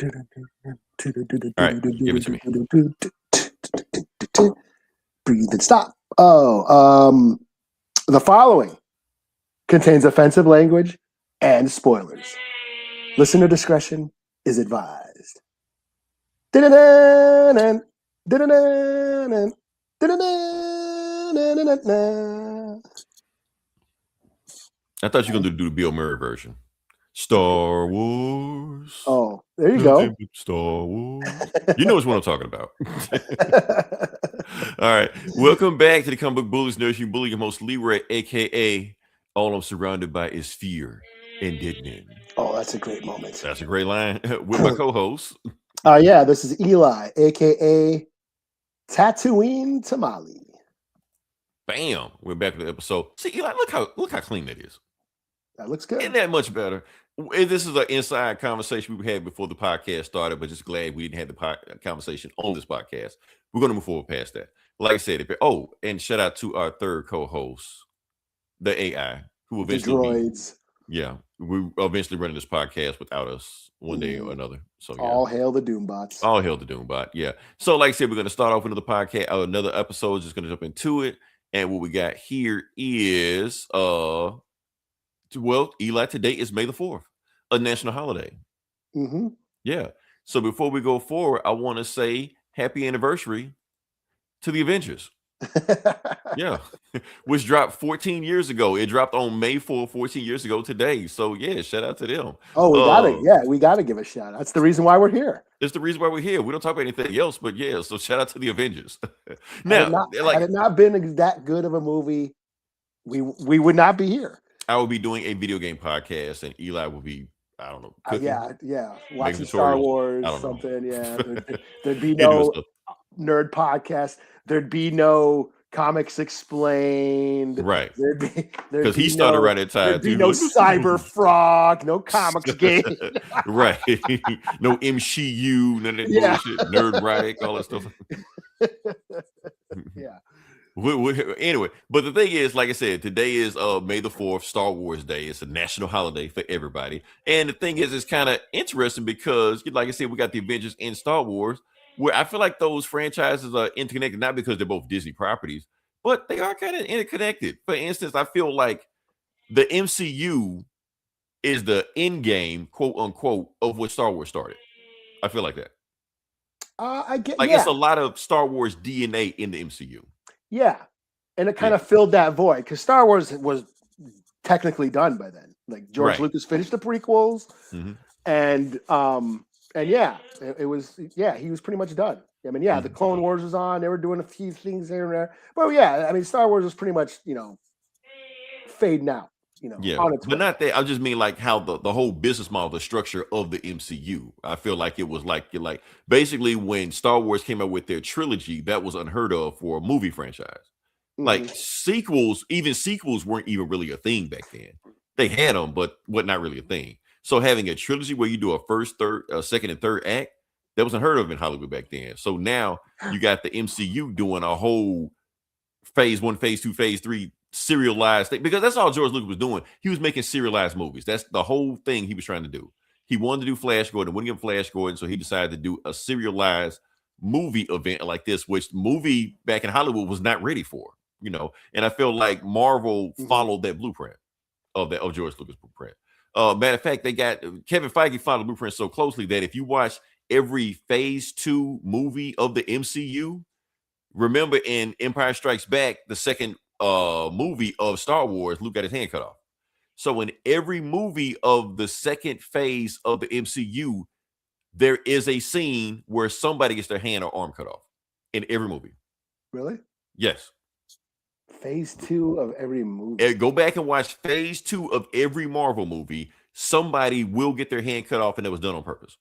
All right, give it to me. Breathe and stop. The following contains offensive language and spoilers. Listener discretion is advised. I thought you were going to do the Bill Murray version. Star Wars. Oh, there you go. Star Wars. You know what I'm talking about. All right. Welcome back to the Comic Book Bullies Nursery. Bully your host, Leroy, a.k.a. all I'm surrounded by is fear and dead men. Oh, that's a great moment. That's a great line. With my co-host. Yeah, this is Eli, a.k.a. Tatooine Tamale. Bam. We're back with the episode. See, Eli, look how clean that is. That looks good. Isn't that much better? This is an inside conversation we had before the podcast started, but just glad we didn't have the conversation on this podcast. We're going to move forward past that. Like I said, and shout out to our third co-host, the AI, who eventually the droids. We eventually running this podcast without us one day or another. So all hail the Doombots. All hail the Doombot. Yeah. So like I said, we're going to start off another podcast, another episode. Just going to jump into it. And what we got here is Eli, today is May the 4th, a national holiday. Mm-hmm. Yeah. So before we go forward, I want to say happy anniversary to the Avengers. Yeah. Which dropped 14 years ago. It dropped on May 4th, 14 years ago today. So yeah, shout out to them. Oh, we got to give a shout out. That's the reason why we're here. It's the reason why we're here. We don't talk about anything else, but yeah, so shout out to the Avengers. Now, had it not been that good of a movie, we would not be here. I will be doing a video game podcast, and Eli will be, I don't know, yeah, watching Star Wars, something. Yeah, there'd be no nerd podcast. There'd be no Comics Explained. Right. Because he started right at time. There'd be no Cyber Frog, no Comics Game. Right. No MCU, none of that bullshit. Nerd Right, all that stuff. Yeah. Anyway, but the thing is, like I said, today is May the 4th, Star Wars Day. It's a national holiday for everybody. And the thing is, it's kind of interesting because, like I said, we got the Avengers and Star Wars, where I feel like those franchises are interconnected, not because they're both Disney properties, but they are kind of interconnected. For instance, I feel like the MCU is the end game, quote unquote, of what Star Wars started. I feel like that. It's a lot of Star Wars DNA in the MCU. Yeah, and it kind of filled that void because Star Wars was technically done by then. Like George Lucas finished the prequels, and it was he was pretty much done. I mean, the Clone Wars was on; they were doing a few things here and there, but I mean, Star Wars was pretty much fading out. But not that. I just mean like how the whole business model, the structure of the MCU. I feel like it was like basically when Star Wars came out with their trilogy, that was unheard of for a movie franchise. Like sequels weren't even really a thing back then. They had them, but not really a thing. So having a trilogy where you do a first, second, and third act, that was unheard of in Hollywood back then. So now you got the MCU doing a whole phase 1, phase 2, phase 3 serialized thing, because that's all George Lucas was doing. He was making serialized movies. That's the whole thing he was trying to do. He wanted to do Flash Gordon, wouldn't get Flash Gordon, so he decided to do a serialized movie event like this, which movie back in Hollywood was not ready for, and I feel like Marvel followed that blueprint of George Lucas' blueprint. Matter of fact, they got Kevin Feige followed the blueprint so closely that if you watch every phase 2 movie of the MCU, remember in Empire Strikes Back, the second movie of Star Wars, Luke got his hand cut off. So in every movie of the second phase of the MCU, there is a scene where somebody gets their hand or arm cut off in every movie. Really? Yes. Phase 2 of every movie. Go back and watch phase 2 of every Marvel movie. Somebody will get their hand cut off, and it was done on purpose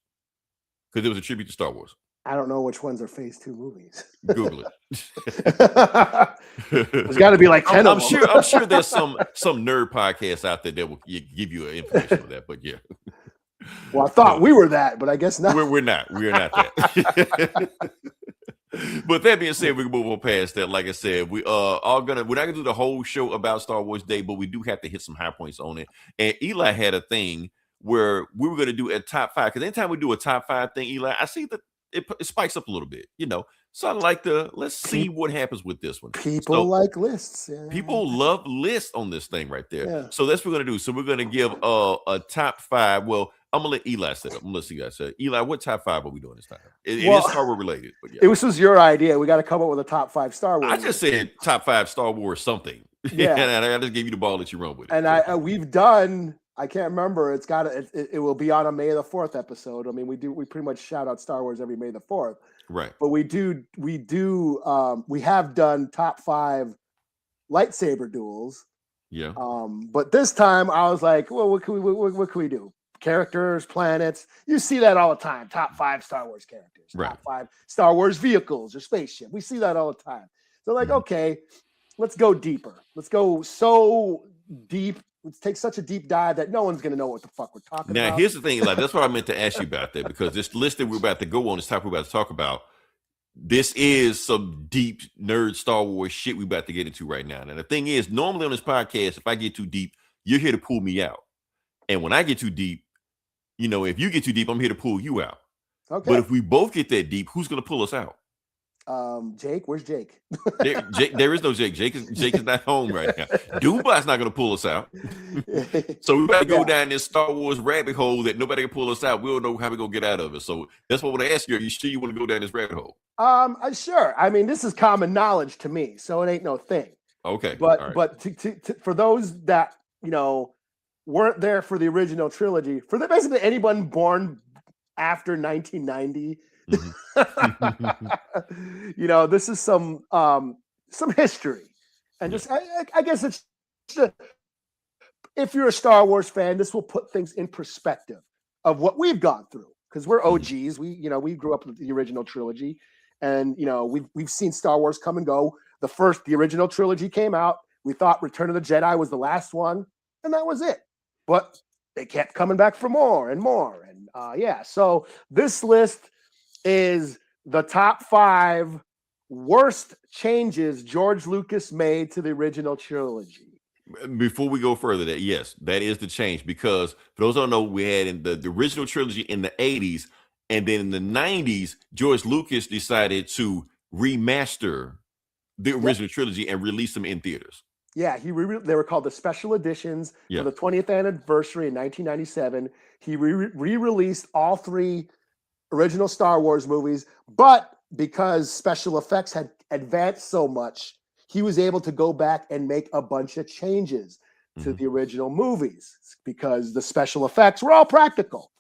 because it was a tribute to Star Wars. I don't know which ones are phase 2 movies. Google it. There's got to be like 10 I'm sure there's some nerd podcasts out there that will give you information on that, but yeah. Well, I thought we were that, but I guess not. We're not. We're not that. But that being said, we can move on past that. Like I said, we're not gonna do the whole show about Star Wars Day, but we do have to hit some high points on it. And Eli had a thing where we were going to do a top 5. Because anytime we do a top 5 thing, Eli, I see that it spikes up a little bit, So I like let's see what happens with this one. People like lists. Yeah. People love lists on this thing right there. Yeah. So that's what we're going to do. So we're going to give a top 5. Well, I'm going to let Eli set up. I'm going to let you guys say, Eli, what top 5 are we doing this time? It is Star Wars related. But yeah. This was your idea. We got to come up with a top 5 Star Wars. I just said top 5 Star Wars something. Yeah. And I just gave you the ball that you run with it. And we've done, I can't remember. It will be on a May the 4th episode. I mean, we pretty much shout out Star Wars every May the 4th. Right. But we have done top 5 lightsaber duels. Yeah. But this time I was like, well, what can we do? Characters, planets. You see that all the time. Top 5 Star Wars characters. Right. Top 5 Star Wars vehicles or spaceship. We see that all the time. So like, okay, let's go deeper. Let's go so deep. Let's take such a deep dive that no one's going to know what the fuck we're talking about. Now, here's the thing. Like, that's what I meant to ask you about that, because this list that we're about to go on, this topic we're about to talk about, this is some deep nerd Star Wars shit we're about to get into right now. And the thing is, normally on this podcast, if I get too deep, you're here to pull me out. And when I get too deep, if you get too deep, I'm here to pull you out. Okay. But if we both get that deep, who's going to pull us out? Jake, where's Jake? There is no Jake. Jake is not home right now. Dubai's not going to pull us out. So we better go down this Star Wars rabbit hole that nobody can pull us out. We don't know how we're going to get out of it. So that's what I want to ask you. Are you sure you want to go down this rabbit hole? Sure. I mean, this is common knowledge to me, so it ain't no thing. Okay. But for those that, weren't there for the original trilogy, for basically anyone born after 1990, this is some history, and just I guess it's if you're a Star Wars fan, this will put things in perspective of what we've gone through, because we're OGs. We grew up with the original trilogy, and we've seen Star Wars come and go. The original trilogy came out. We thought Return of the Jedi was the last one, and that was it. But they kept coming back for more and more, and So this list is the top 5 worst changes George Lucas made to the original trilogy. Before we go further, that is the change, because for those who don't know, we had in the original trilogy in the 80s, and then in the 90s, George Lucas decided to remaster the original trilogy and release them in theaters. Yeah, they were called the special editions for the 20th anniversary in 1997. He re-released all 3 original Star Wars movies, but because special effects had advanced so much, he was able to go back and make a bunch of changes to the original movies, because the special effects were all practical,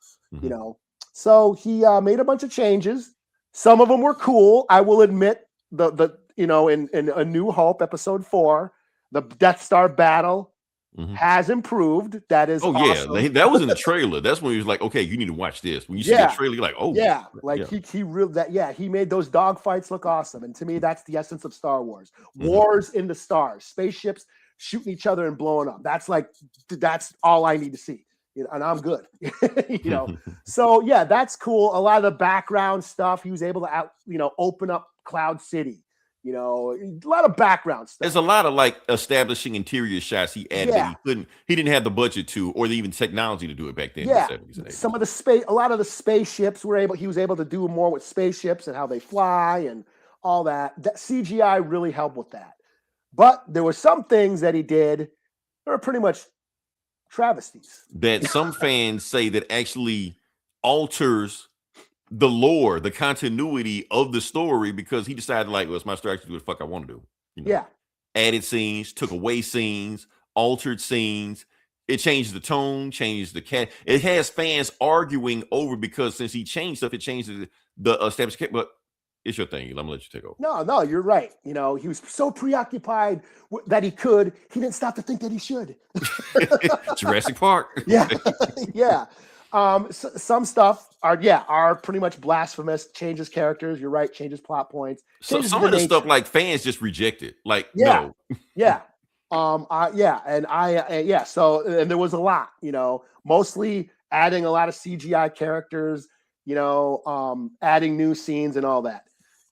So he made a bunch of changes. Some of them were cool. I will admit in A New Hope, Episode 4, the Death Star battle has improved. That is awesome. Yeah, that was in the trailer. That's when he was like, okay, you need to watch this. When you see the trailer, you're like, oh yeah, he made those dogfights look awesome. And to me, that's the essence of Star Wars. Wars in the stars, spaceships shooting each other and blowing up. That's all I need to see. And I'm good. So yeah, that's cool. A lot of the background stuff, he was able to open up Cloud City. A lot of background stuff. There's a lot of establishing interior shots he added that he didn't have the budget to, or even technology to do it back then in the 70s and 80s. A lot of the spaceships he was able to do more with spaceships and how they fly and all that. That CGI really helped with that. But there were some things that he did that were pretty much travesties. That some fans say that actually alters the lore, the continuity of the story, because he decided it's my story, I can do what the fuck I want to do. Added scenes, took away scenes, altered scenes. It changed the tone, changed the cat. It has fans arguing over, because since he changed stuff, it changed the established. But it's your thing. I'm gonna let you take over. No, you're right. He was so preoccupied that he didn't stop to think that he should. Jurassic Park. Yeah. Some stuff are pretty much blasphemous. Changes characters. You're right. Changes plot points. So some of the stuff fans just rejected. No. Yeah. So there was a lot. Mostly adding a lot of CGI characters. Adding new scenes and all that.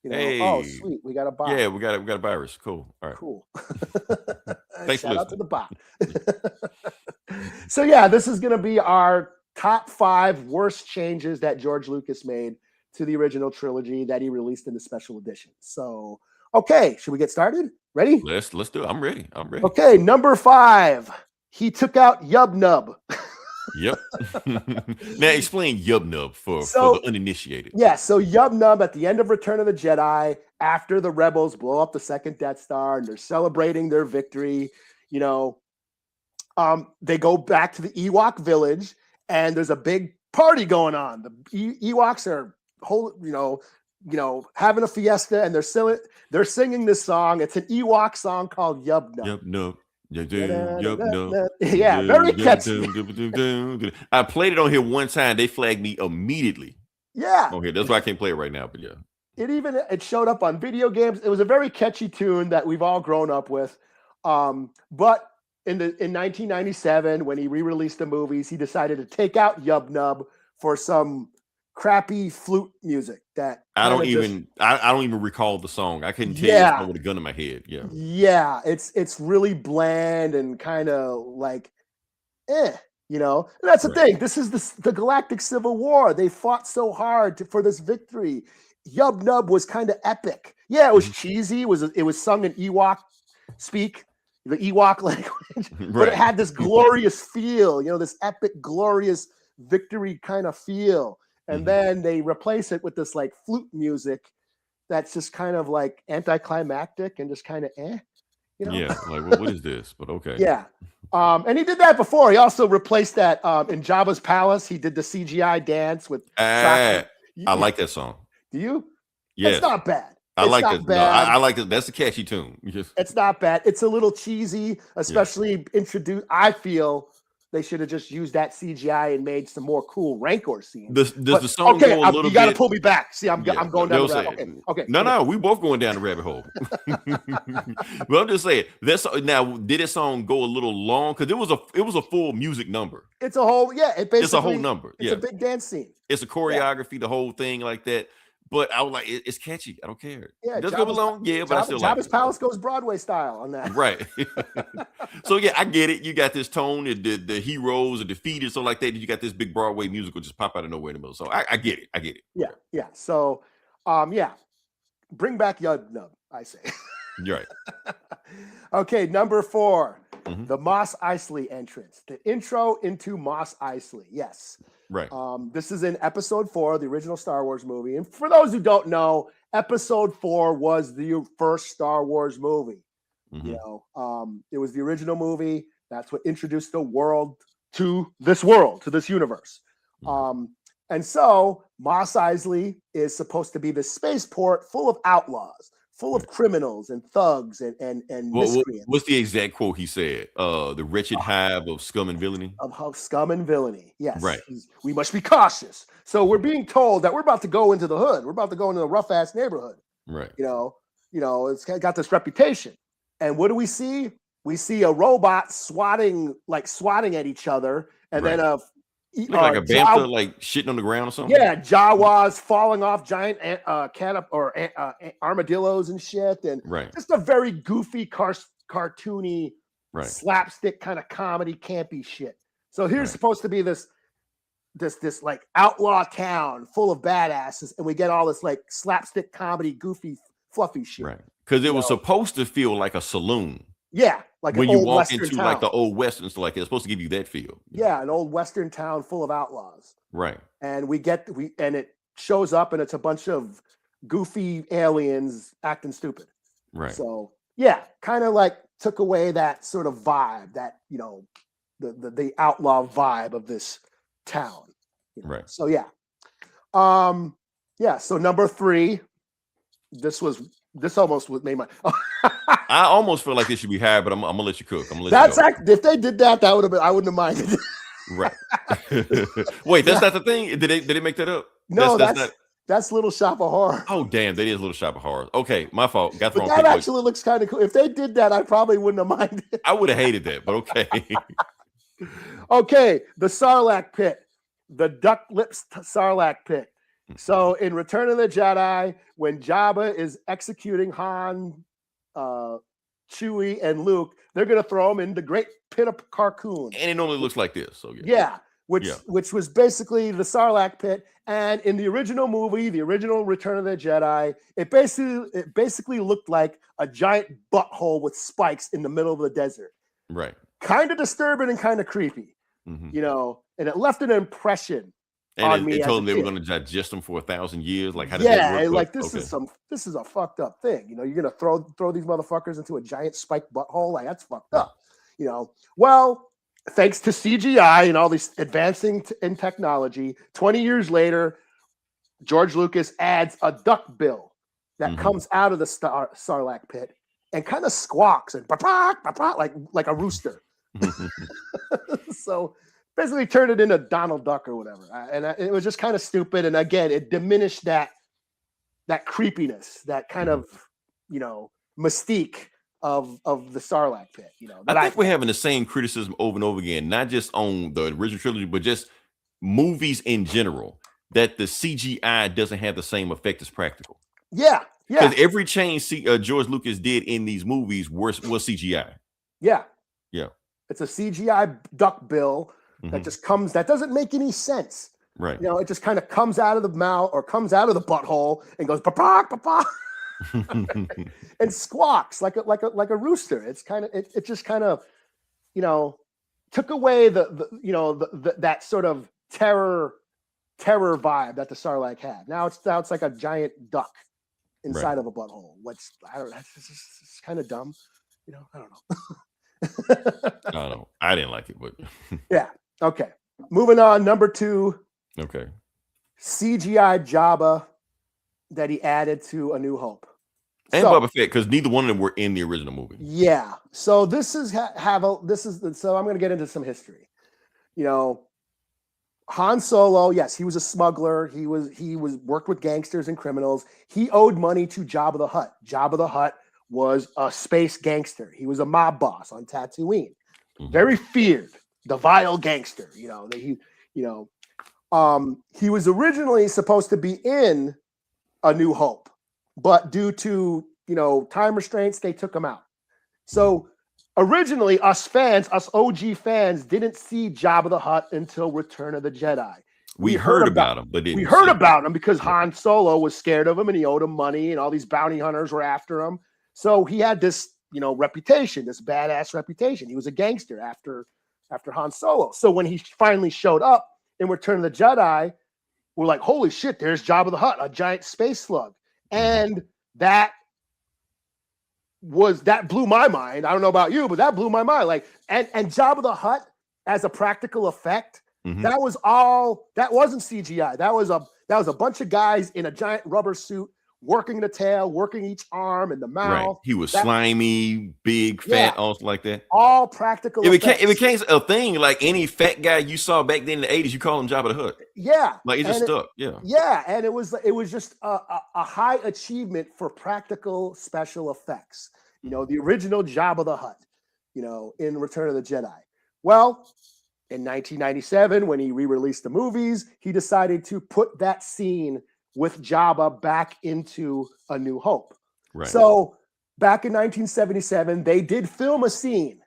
Hey. Oh sweet, we got a bot. Yeah, we got a virus. Cool. All right. Cool. Thanks. Shout out to the bot. So yeah, this is gonna be our top 5 worst changes that George Lucas made to the original trilogy that he released in the special edition. So, okay, should we get started? Ready? Let's do it. I'm ready. Okay, number 5. He took out Yub Nub. Yep. Now explain Yub Nub for the uninitiated. Yeah, so Yub Nub at the end of Return of the Jedi, after the rebels blow up the second Death Star and they're celebrating their victory, they go back to the Ewok village and there's a big party going on. The Ewoks are having a fiesta and they're singing this song. It's an Ewok song called Yub Nub. Yub Nub. Yub Nub. Yeah, very catchy. I played it on here one time. They flagged me immediately. Yeah. Okay, that's why I can't play it right now, but yeah. It showed up on video games. It was a very catchy tune that we've all grown up with. But in 1997, when he re-released the movies, he decided to take out Yub Nub for some crappy flute music that I don't even recall the song. I couldn't tell you it's with a gun in my head. Yeah, it's really bland and kind of like, And that's the thing. This is the Galactic Civil War. They fought so hard for this victory. Yub Nub was kind of epic. Yeah, it was cheesy. It was sung in Ewok speak, the Ewok language, but it had this glorious feel. This epic, glorious victory kind of feel. And then they replace it with this like flute music that's just kind of like anticlimactic and just kind of Yeah, like what is this? But okay. Yeah. And he did that before. He also replaced that in Jabba's palace. He did the CGI dance with I like that song. Do you? Yeah. It's not bad. I like it. No, I like it. That's a catchy tune. It's not bad. It's a little cheesy, especially introduced. I feel they should have just used that CGI and made some more cool Rancor scenes. Does the song go a little bit? You got to pull me back. See, I'm going down the rabbit hole. Okay. No, we both going down the rabbit hole. But I'm just saying, now did this song go a little long? Because it was a full music number. It's a whole it's a whole number. It's a big dance scene. It's a choreography, the whole thing like that. But I was like, it's catchy. I don't care. Yeah, does go along. Yeah, but I still like it. Jabba's Palace goes Broadway style on that. Right. So yeah, I get it. You got this tone, the heroes are defeated, so like that. You got this big Broadway musical just pop out of nowhere in the middle. So I get it. Yeah. So, bring back Yub Nub, I say. You're right. Okay, number 4, the Mos Eisley entrance, the intro into Mos Eisley. Yes. Right. This is in episode 4 of the original Star Wars movie. And for those who don't know, episode 4 was the first Star Wars movie. It was the original movie. That's what introduced the world, to this universe. And so Mos Eisley is supposed to be the spaceport full of outlaws, full of criminals and thugs and miscreants. What's the exact quote he said? The wretched hive of scum and villainy. Of scum and villainy. Yes. Right. We must be cautious. So we're being told that we're about to go into the hood. We're about to go into a rough ass neighborhood. Right. It's got this reputation. And what do we see? We see a robot swatting at each other, and then like a bantha, like shitting on the ground or something. Yeah, Jawas falling off giant armadillos and shit, and just a very goofy, cartoony, slapstick kind of comedy, campy shit. So here's supposed to be this like outlaw town full of badasses, and we get all this like slapstick comedy, goofy, fluffy shit. Right, because it was supposed to feel like a saloon. Yeah, like when you walk Western into town. like the old Western stuff, like it's supposed to give you that feel. Yeah, an old Western town full of outlaws. Right. And it shows up, and it's a bunch of goofy aliens acting stupid. Right. So yeah, kind of like took away that sort of vibe, that the outlaw vibe of this town. Right. So yeah. So number 3, this almost made my. I almost feel like it should be higher, but I'm gonna let you cook. If they did that, would have been. I wouldn't have minded. Right. Wait, that's not the thing. Did they make that up? No, that's Little Shop of Horror. Oh damn, that is Little Shop of Horror. Okay, my fault. Got the wrong. That actually looks kind of cool. If they did that, I probably wouldn't have minded. I would have hated that, but okay. Okay, the Sarlacc pit, the duck lips Sarlacc pit. So in Return of the Jedi, when Jabba is executing Han, Chewie, and Luke, they're going to throw them in the great pit of Carcoon. And it normally looks like this. So yeah, which was basically the Sarlacc pit. And in the original movie, the original Return of the Jedi, it basically looked like a giant butthole with spikes in the middle of the desert. Right. Kind of disturbing and kind of creepy, you know, and it left an impression on me. They told them they were going to digest them for 1,000 years. Like, how does that work? Like this is a fucked up thing. You know, you're gonna throw these motherfuckers into a giant spiked butthole. Like, that's fucked up. You know, well, thanks to CGI and all these advancing in technology, 20 years later, George Lucas adds a duck bill that comes out of the Sarlacc pit and kind of squawks and like a rooster. So basically turned it into Donald Duck or whatever. And it was just kind of stupid. And again, it diminished that creepiness, that kind of, you know, mystique of the Sarlacc pit. You know, I think we're having the same criticism over and over again, not just on the original trilogy, but just movies in general, that the CGI doesn't have the same effect as practical. Yeah. Because every change George Lucas did in these movies was CGI. Yeah. Yeah. It's a CGI duck bill that just comes, that doesn't make any sense. Right. You know, it just kind of comes out of the mouth or comes out of the butthole and goes pa and squawks like a rooster. It's kind of it just kind of, you know, took away the that sort of terror vibe that the Sarlacc had. Now it's like a giant duck inside of a butthole. What's, I don't know, it's kind of dumb. You know, I don't know. I don't know. I didn't like it, but yeah. Okay. Moving on. Number 2. Okay. CGI Jabba that he added to A New Hope. And Boba Fett, because neither one of them were in the original movie. Yeah. So this is so I'm going to get into some history. You know, Han Solo, yes, he was a smuggler. He was worked with gangsters and criminals. He owed money to Jabba the Hutt. Jabba the Hutt was a space gangster. He was a mob boss on Tatooine. Very feared, the vile gangster. You know, he was originally supposed to be in A New Hope, but due to, you know, time restraints, they took him out. So originally, us OG fans, didn't see Jabba the Hutt until Return of the Jedi. We heard about him, but we heard about him because Han Solo was scared of him and he owed him money, and all these bounty hunters were after him. So he had this, you know, reputation, this badass reputation. He was a gangster after Han Solo. So when he finally showed up in Return of the Jedi, we're like, holy shit, there's Jabba the Hutt, a giant space slug. And that blew my mind. I don't know about you, but that blew my mind. Like, and Jabba the Hutt as a practical effect, that wasn't CGI. That was a bunch of guys in a giant rubber suit working the tail, working each arm and the mouth. Right. He was slimy, big, fat, all like that. All practical. It became a thing. Like any fat guy you saw back then in the 80s, you call him Jabba the Hutt. Yeah. Like it just stuck. Yeah. Yeah. And it was just a high achievement for practical special effects. You know, the original Jabba the Hutt, you know, in Return of the Jedi. Well, in 1997, when he re-released the movies, he decided to put that scene with Jabba back into A New Hope. Right. So back in 1977, they did film a scene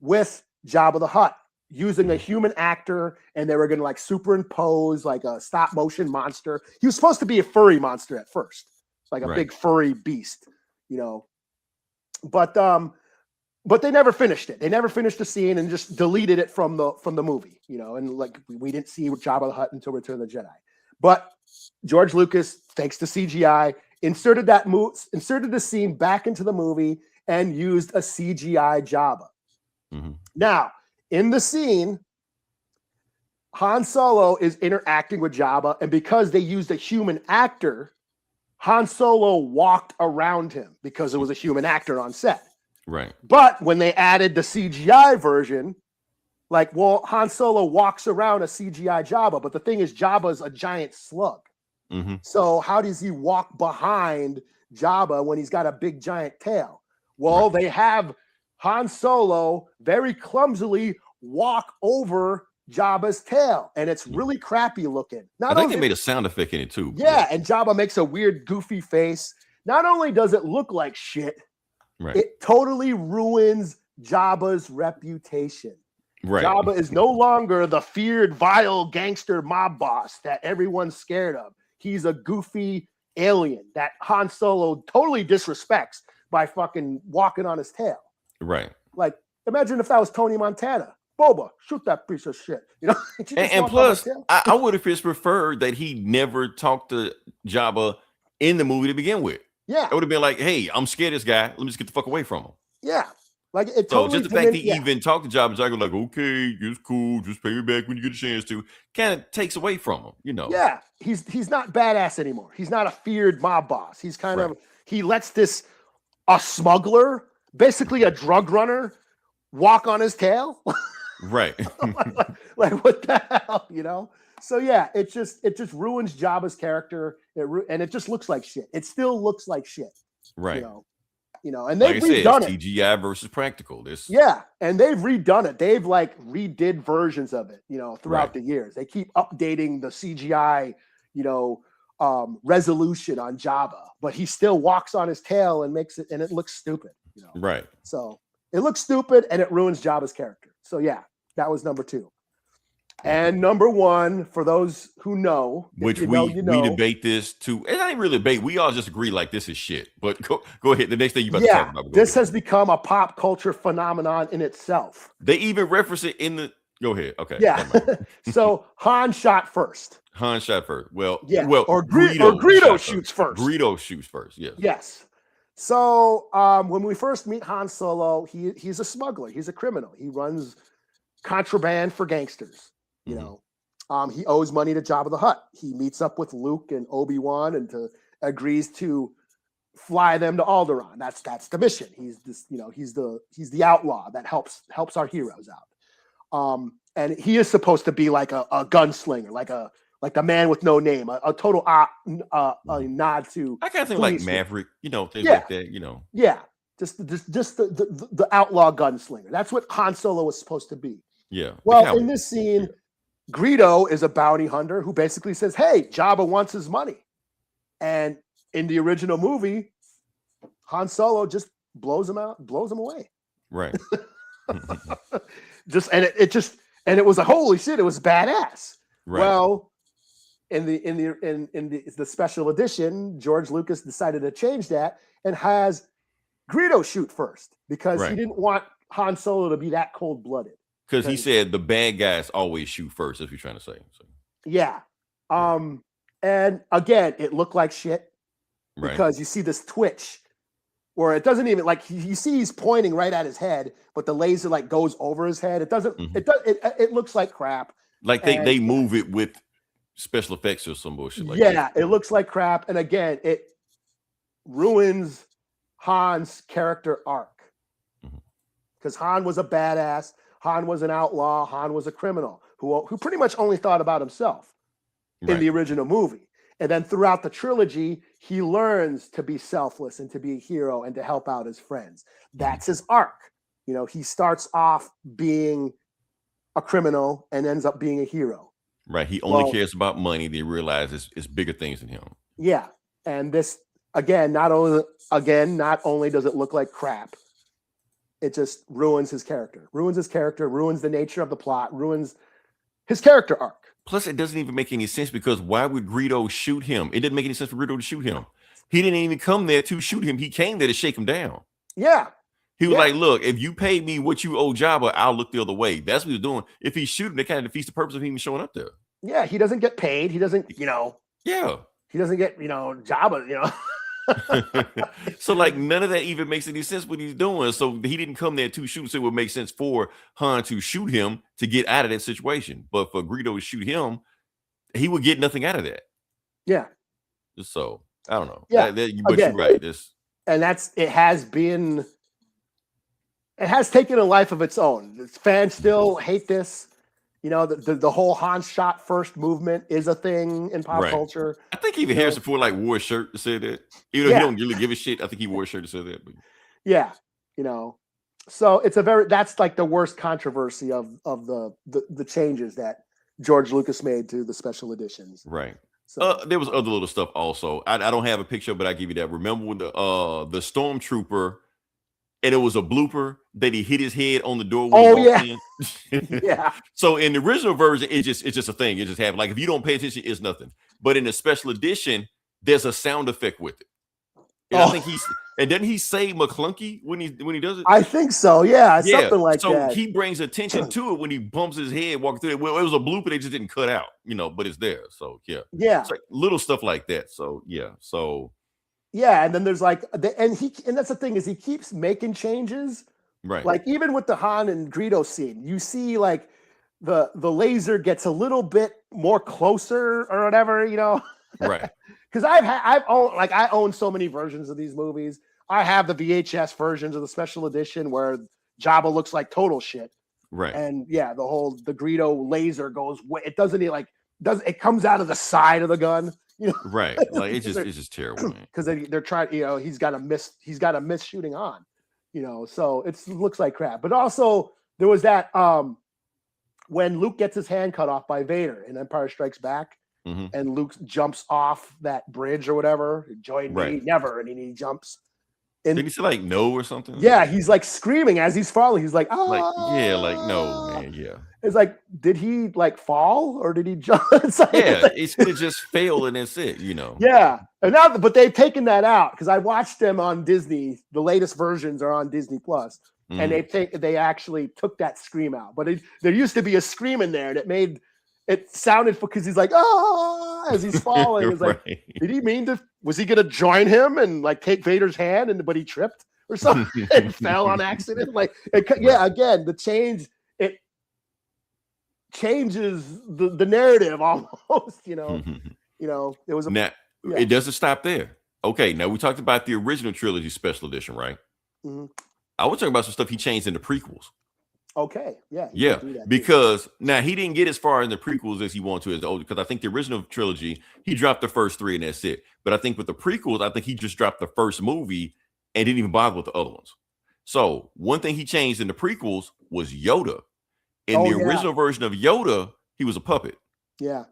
with Jabba the Hutt using a human actor, and they were going to like superimpose like a stop motion monster. He was supposed to be a furry monster at first, like a big furry beast, you know. But they never finished it. They never finished the scene and just deleted it from the movie, you know. And like we didn't see Jabba the Hutt until Return of the Jedi. But George Lucas, thanks to CGI, inserted the scene back into the movie and used a CGI Jabba. Now, in the scene, Han Solo is interacting with Jabba, and because they used a human actor, Han Solo walked around him because it was a human actor on set. Right. But when they added the CGI version, like, well, Han Solo walks around a CGI Jabba, but the thing is, Jabba's a giant slug. So how does he walk behind Jabba when he's got a big giant tail? Well, they have Han Solo very clumsily walk over Jabba's tail, and it's really crappy looking. I think they made a sound effect in it too. Yeah, and Jabba makes a weird, goofy face. Not only does it look like shit, it totally ruins Jabba's reputation. Right. Jabba is no longer the feared, vile gangster mob boss that everyone's scared of. He's a goofy alien that Han Solo totally disrespects by fucking walking on his tail. Right. Like, imagine if that was Tony Montana. Boba, shoot that piece of shit. You know. And plus, I would have just preferred that he never talked to Jabba in the movie to begin with. Yeah, it would have been like, hey, I'm scared of this guy. Let me just get the fuck away from him. Yeah. Like it so totally just the fact that he even talked to Jabba, Jabba like, okay, it's cool, just pay me back when you get a chance to, kind of takes away from him, you know. Yeah, he's not badass anymore. He's not a feared mob boss. He's kind of he lets a smuggler, basically a drug runner, walk on his tail. Right. like what the hell, you know? So yeah, it just ruins Jabba's character. And it just looks like shit. It still looks like shit. Right. You know, and they've redone it. CGI versus practical. And they've redone it. They've like redid versions of it, you know, throughout the years. They keep updating the CGI, you know, resolution on Jabba, but he still walks on his tail and makes it, and it looks stupid, you know. Right. So it looks stupid and it ruins Jabba's character. So yeah, that was number 2. And number 1, for those who know, which we debate this too. And I didn't really debate. We all just agree like this is shit. But go ahead. The next thing you about to talk about. This has become a pop culture phenomenon in itself. They even reference it in the. Go ahead. Okay. Yeah. So Han shot first. Well, yeah. Or Greedo shoots first. Greedo shoots first. Yes. Yes. So when we first meet Han Solo, he's a smuggler. He's a criminal. He runs contraband for gangsters. You know, he owes money to Jabba the Hutt. He meets up with Luke and Obi-Wan and agrees to fly them to Alderaan. That's the mission. He's this, you know, he's the outlaw that helps our heroes out. And he is supposed to be like a gunslinger, like the man with no name, a total a nod to. I kind of think like Maverick, you know, things like that, you know. Yeah, just the outlaw gunslinger. That's what Han Solo was supposed to be. Yeah. Well, in this scene, Greedo is a bounty hunter who basically says, hey, Jabba wants his money. And in the original movie, Han Solo just blows him away. Right. It was a holy shit, it was badass. Right. Well, in the special edition, George Lucas decided to change that and has Greedo shoot first because he didn't want Han Solo to be that cold-blooded. Because he said the bad guys always shoot first. That's what you're trying to say. So. Yeah. And again, it looked like shit because you see this twitch where it doesn't even like you see he's pointing right at his head, but the laser like goes over his head. It doesn't. It looks like crap. Like they move it with special effects or some bullshit like that. It looks like crap. And again, it ruins Han's character arc because Han was a badass. Han was an outlaw. Han was a criminal who pretty much only thought about himself in the original movie. And then throughout the trilogy, he learns to be selfless and to be a hero and to help out his friends. That's his arc. You know, he starts off being a criminal and ends up being a hero. Right. He only cares about money. They realize it's bigger things than him. Yeah. And this, again, not only does it look like crap, it just ruins his character, ruins the nature of the plot, ruins his character arc. Plus, it doesn't even make any sense because why would Greedo shoot him? It didn't make any sense for Greedo to shoot him. He didn't even come there to shoot him. He came there to shake him down. Yeah. He was like, look, if you pay me what you owe Jabba, I'll look the other way. That's what he's doing. If he's shooting, it kind of defeats the purpose of him showing up there. Yeah, he doesn't get paid. He doesn't, you know. Yeah. He doesn't get, you know, Jabba, you know. So like none of that even makes any sense what he's doing. So he didn't come there to shoot. So it would make sense for Han to shoot him to get out of that situation. But for Greedo to shoot him, he would get nothing out of that. Yeah. So I don't know. Yeah. But you're right. And it has taken a life of its own. Fans still hate this. You know, the whole Han shot first movement is a thing in pop culture. I think even Harrison Ford like wore a shirt to say that. Even though he don't really give a shit, I think he wore a shirt to say that. But. Yeah, you know. So that's like the worst controversy of the changes that George Lucas made to the special editions. Right. So there was other little stuff also. I don't have a picture, but I give you that. Remember when the stormtrooper and it was a blooper that he hit his head on the door when Oh he walked in. yeah. So in the original version, it's just a thing. It just happened. Like if you don't pay attention, it's nothing. But in the special edition, there's a sound effect with it. And I think doesn't he say McClunky when he does it? I think so. Yeah, something like that. So he brings attention to it when he bumps his head walking through it. Well, it was a blooper, they just didn't cut out, but it's there. So yeah. It's like little stuff like that. So yeah. Yeah, and then there's like and that's the thing is he keeps making changes. Right. Like even with the Han and Greedo scene, you see like the laser gets a little bit more closer or whatever, Right. Because I own so many versions of these movies. I have the VHS versions of the special edition where Jabba looks like total shit. Right. And yeah, the Greedo laser goes it comes out of the side of the gun. Right. Like it's just terrible. Because they're trying, he's got a miss shooting on, so it looks like crap. But also there was that when Luke gets his hand cut off by Vader in Empire Strikes Back, and Luke jumps off that bridge or whatever, join me, never, and he jumps. And did he say like no or something? Yeah, he's like screaming as he's falling. He's like, oh, like no, man, yeah. It's like, did he like fall or did he jump? It could have just failed and that's it, Yeah, and now, but they've taken that out because I watched them on Disney. The latest versions are on Disney Plus, and they actually took that scream out. But there used to be a scream in there, and it sounded because he's like, as he's falling. It's like, did he mean to? Was he going to join him and like take Vader's hand, but he tripped or something and fell on accident? Like, again, the change. Changes the narrative almost, it was it doesn't stop there. Okay, now we talked about the original trilogy special edition, right? I was talking about some stuff he changed in the prequels. Okay, yeah, because now he didn't get as far in the prequels as he wanted to as the older, because I think the original trilogy he dropped the first 3 and that's it. But I think with the prequels, I think he just dropped the first movie and didn't even bother with the other ones. So one thing he changed in the prequels was Yoda. In the original version of Yoda, he was a puppet. Yeah.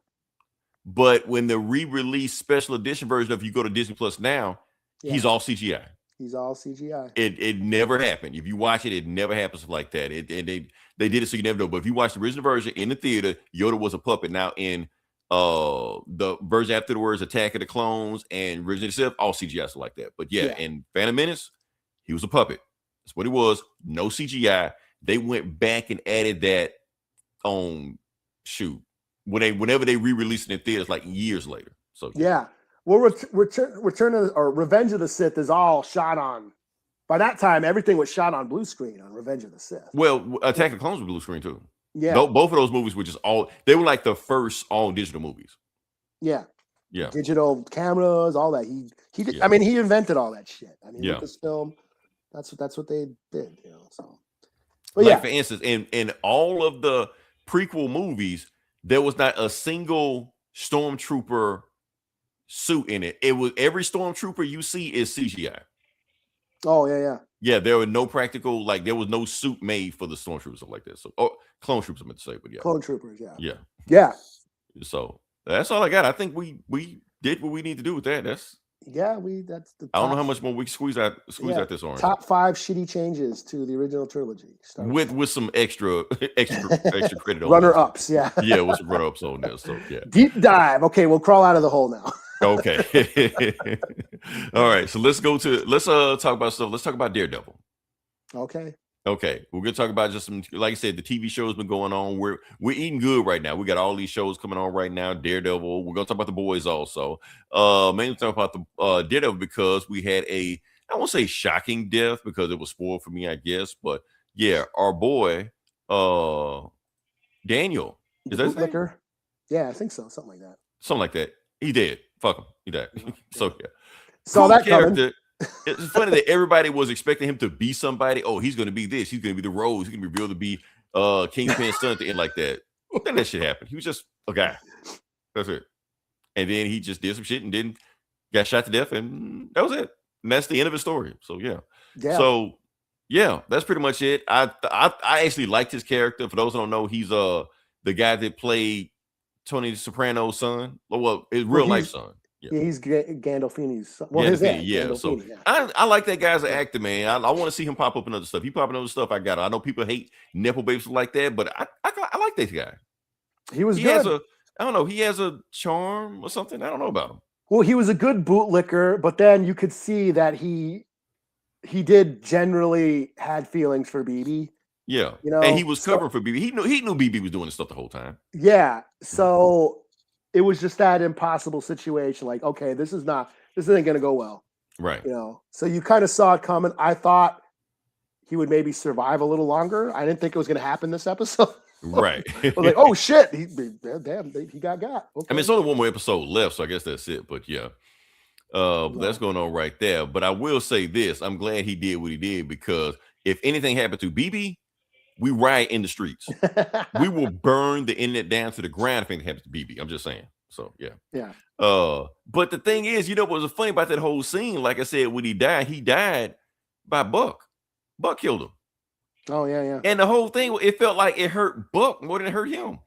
But when the re-release special edition version of you go to Disney Plus now, he's all CGI. He's all CGI. It never happened. If you watch it, it never happens like that. And they did it so you never know. But if you watch the original version in the theater, Yoda was a puppet. Now in the version afterwards, Attack of the Clones and Revenge of the Sith, all CGI like that. But in Phantom Menace, he was a puppet. That's what he was. No CGI. They went back and added that on whenever they re-released it in theaters like years later. So well, Return or Revenge of the Sith is all shot on. By that time, everything was shot on blue screen on Revenge of the Sith. Well, Attack of the Clones was blue screen too. Yeah, both of those movies were just they were like the first all digital movies. Yeah, digital cameras, all that. He did. I mean, he invented all that shit. I mean, with this film, that's what they did. So. But for instance, in all of the prequel movies, there was not a single stormtrooper suit in it. It was every stormtrooper you see is CGI. Oh yeah. Yeah, there were no practical, like there was no suit made for the stormtroopers like that. So, clone troopers, I meant to say, but clone troopers, yeah. So that's all I got. I think we did what we need to do with that. That's I don't know how much more we can squeeze out this orange. Top 5 shitty changes to the original trilogy. With some extra credit on runner ups, with some runner ups on there. So deep dive. Okay, we'll crawl out of the hole now. Okay. All right. So let's talk about stuff. Let's talk about Daredevil. Okay, we're gonna talk about just some, like I said, the TV show's been going on. We're eating good right now. We got all these shows coming on right now. Daredevil. We're gonna talk about the boys also. Mainly talk about the Daredevil because we had I won't say shocking death because it was spoiled for me, I guess. But yeah, our boy, Daniel. Is that his name? Yeah, I think so. Something like that. Something like that. He dead. Fuck him. He died. So yeah. Saw cool that character. Coming. It's funny that everybody was expecting him to be somebody. Oh, he's going to be this. He's going to be the Rose. He's going to be revealed to be Kingpin's son at the end like that. Then that shit happened. He was just a guy. That's it. And then he just did some shit and then got shot to death, and that was it. And that's the end of his story. So yeah. So yeah, that's pretty much it. I actually liked his character. For those who don't know, he's the guy that played Tony Soprano's son. Well, his real life son. Yeah, he's Gandolfini's son. Well, his aunt, yeah. So Gandolfini, yeah. I like that guy as an actor, man. I want to see him pop up in other stuff. He popping other stuff. I got it. I know people hate Nepo babies like that, but I like this guy. He was He good. has I don't know. He has a charm or something. I don't know about him. Well, he was a good bootlicker, but then you could see that he did generally had feelings for BB. Yeah, you know, and he was covering for BB. He knew BB was doing this stuff the whole time. Yeah, so it was just that impossible situation. Like, okay, this isn't going to go well, right? You know, so you kind of saw it coming. I thought he would maybe survive a little longer. I didn't think it was going to happen this episode. Right. I was like, oh shit, he got. Okay. I mean, it's only one more episode left, so I guess that's it. But yeah, that's going on right there. But I will say this: I'm glad he did what he did, because if anything happened to BB, we riot in the streets. We will burn the internet down to the ground if anything happens to BB. I'm just saying. So yeah. But the thing is, you know what was funny about that whole scene? Like I said, when he died by Buck. Buck killed him. Oh yeah. And the whole thing, it felt like it hurt Buck more than it hurt him.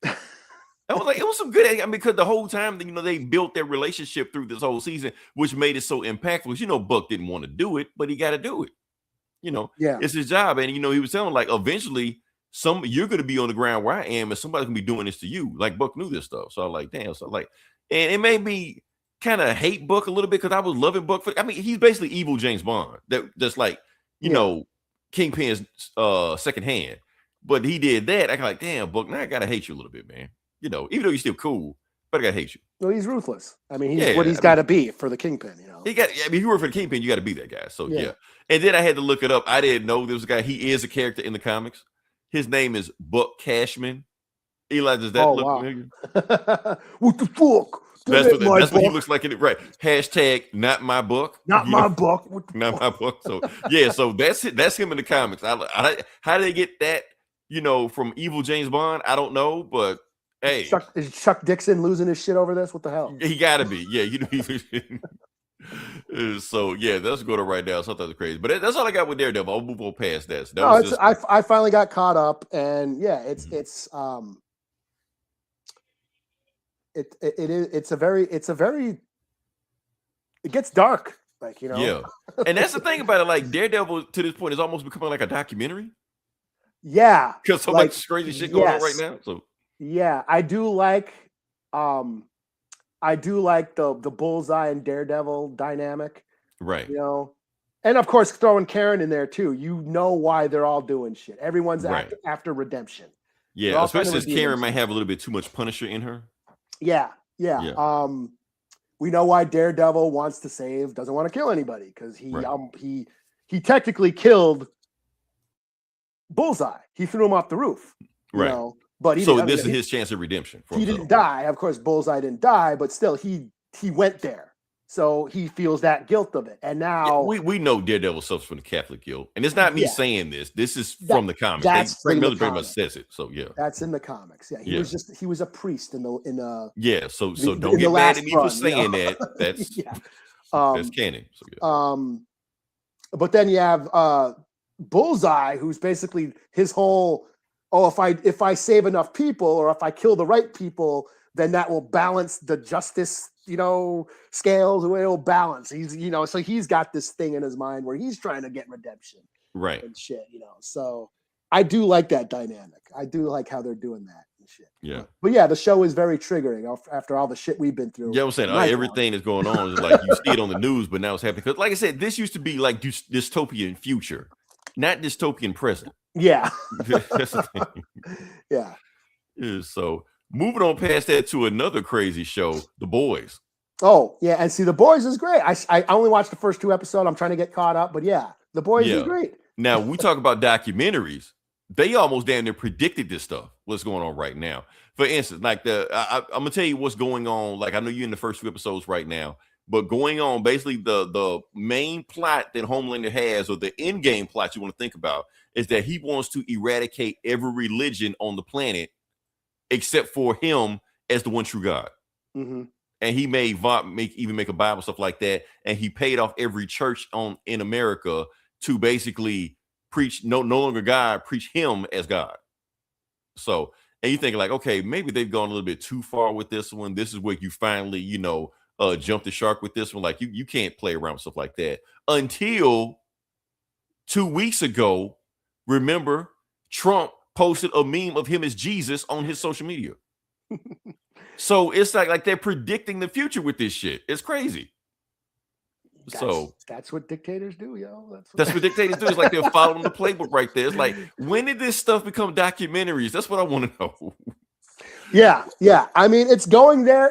I was like, it was some good. I mean, because the whole time, you know, they built their relationship through this whole season, which made it so impactful. You know, Buck didn't want to do it, but he got to do it. You know, it's his job. And, you know, he was telling, like, eventually you're going to be on the ground where I am, and somebody's going to be doing this to you. Like, Buck knew this stuff. So I'm like, damn. So like, and it made me kind of hate Buck a little bit, because I was loving Buck. I mean, he's basically evil James Bond. That's like, you know, Kingpin's second hand. But he did that. I got like, damn, Buck, now I got to hate you a little bit, man. You know, even though you're still cool, but I got to hate you. Well, he's ruthless. I mean, he's what he's got to be for the Kingpin, you know. I mean, if you work for the Kingpin, you got to be that guy. So yeah. And then I had to look it up. I didn't know there was a guy. He is a character in the comics. His name is Buck Cashman. Eli, does that look familiar? What the fuck? That's what he looks like in it, right? Hashtag not my book. Not my book. Not my book. So yeah, so that's it. That's him in the comics. How did they get that, you know, from evil James Bond? I don't know, but hey, is Chuck Dixon losing his shit over this? What the hell? He gotta be. Yeah, you know. So yeah, that's going to right now. Sometimes crazy, but that's all I got with Daredevil. I'll move on past that. I finally got caught up, and yeah, it's a very it gets dark, like, you know. Yeah, and that's the thing about it. Like, Daredevil to this point is almost becoming like a documentary. Yeah, because so much crazy shit going on right now. So yeah, I do like the Bullseye and Daredevil dynamic, right? You know, and of course throwing Karen in there too. You know why they're all doing shit. Everyone's after redemption. Yeah, especially as Karen might have a little bit too much Punisher in her. Yeah. We know why Daredevil wants to save, doesn't want to kill anybody, because he technically killed Bullseye. He threw him off the roof, you know. But this is his chance of redemption. He didn't die. Of course, Bullseye didn't die, but still, he went there. So he feels that guilt of it. And now we know Daredevil suffers from the Catholic guilt. And it's not me saying this. This is from the comics. Frank Miller pretty much says it. So yeah. That's in the comics. Yeah. He was a priest in the yeah, so don't get mad at me for saying that. That's that's canon. So, yeah. But then you have Bullseye, who's basically his whole, if I save enough people, or if I kill the right people, then that will balance the justice, you know, scales, or it'll balance. He's, you know, so he's got this thing in his mind where he's trying to get redemption, right? And shit, you know. So I do like that dynamic. I do like how they're doing that and shit. Yeah. But yeah, the show is very triggering after all the shit we've been through. Yeah, I'm saying everything that's going on is like you see it on the news, but now it's happening. Because, like I said, this used to be like dystopian future, not dystopian present. Yeah. That's the thing. Yeah. So moving on past that to another crazy show, The Boys. Oh, yeah. And see, The Boys is great. I only watched the first 2 episodes. I'm trying to get caught up. But yeah, The Boys is great. Now, we talk about documentaries. They almost damn near predicted this stuff, what's going on right now. For instance, like I'm going to tell you what's going on. Like, I know you're in the first 2 episodes right now. But going on, basically, the main plot that Homelander has, or the end game plot you want to think about, is that he wants to eradicate every religion on the planet except for him as the one true God. Mm-hmm. And he may even make a Bible, stuff like that. And he paid off every church in America to basically preach no longer God, preach him as God. So, and you think like, okay, maybe they've gone a little bit too far with this one. This is where you finally, you know, jumped the shark with this one. Like you can't play around with stuff like that until 2 weeks ago. Remember, Trump posted a meme of him as Jesus on his social media. So it's like they're predicting the future with this shit. It's crazy. That's what dictators do, yo. That's what dictators do. It's like they're following the playbook right there. It's like, when did this stuff become documentaries? That's what I want to know. Yeah. I mean, it's going there.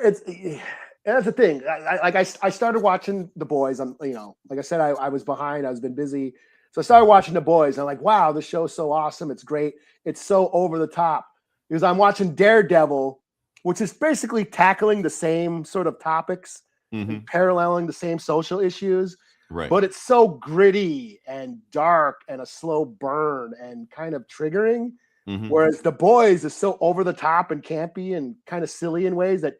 That's the thing. I started watching The Boys. Like I said, I was behind. I've been busy. So I started watching The Boys. I'm like, wow, this show's so awesome. It's great. It's so over the top. Because I'm watching Daredevil, which is basically tackling the same sort of topics, paralleling the same social issues. Right. But it's so gritty and dark and a slow burn and kind of triggering. Whereas The Boys is so over the top and campy and kind of silly in ways that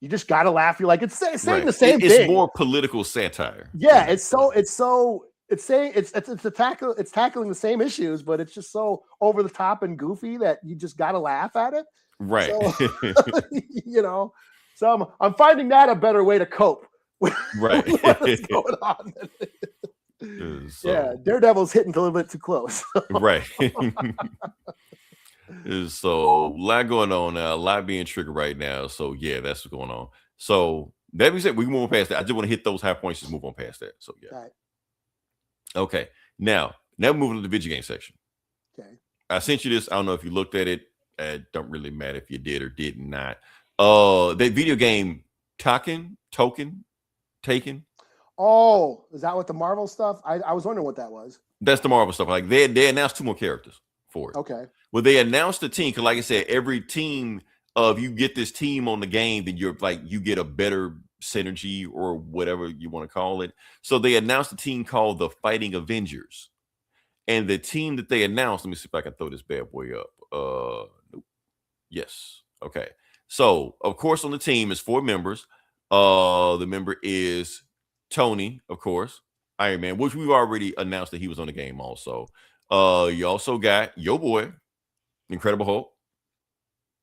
you just got to laugh. You're like, it's saying the same thing. It's more political satire. Yeah, it's tackling the same issues, but it's just so over the top and goofy that you just got to laugh at it. Right. So, so I'm finding that a better way to cope with right. what's going on. Yeah, Daredevil's hitting a little bit too close. Right. So a lot going on now, a lot being triggered right now. So yeah, that's what's going on. So that being said, we can move on past that. I just want to hit those high points, just move on past that. So yeah. Right. Okay. Now moving to the video game section. Okay. I sent you this. I don't know if you looked at it. It don't really matter if you did or did not. That video game Taken. Oh, is that what the Marvel stuff? I was wondering what that was. That's the Marvel stuff. Like they announced 2 more characters for it. Okay. Well, they announced the team because, like I said, every team you get this team on the game, then you get a better synergy or whatever you want to call it. So they announced a team called the Fighting Avengers, and the team that they announced. Let me see if I can throw this bad boy up. Nope. Yes. Okay. So of course on the team is 4 members. The member is Tony, of course, Iron Man, which we've already announced that he was on the game also. You also got your boy, Incredible Hulk,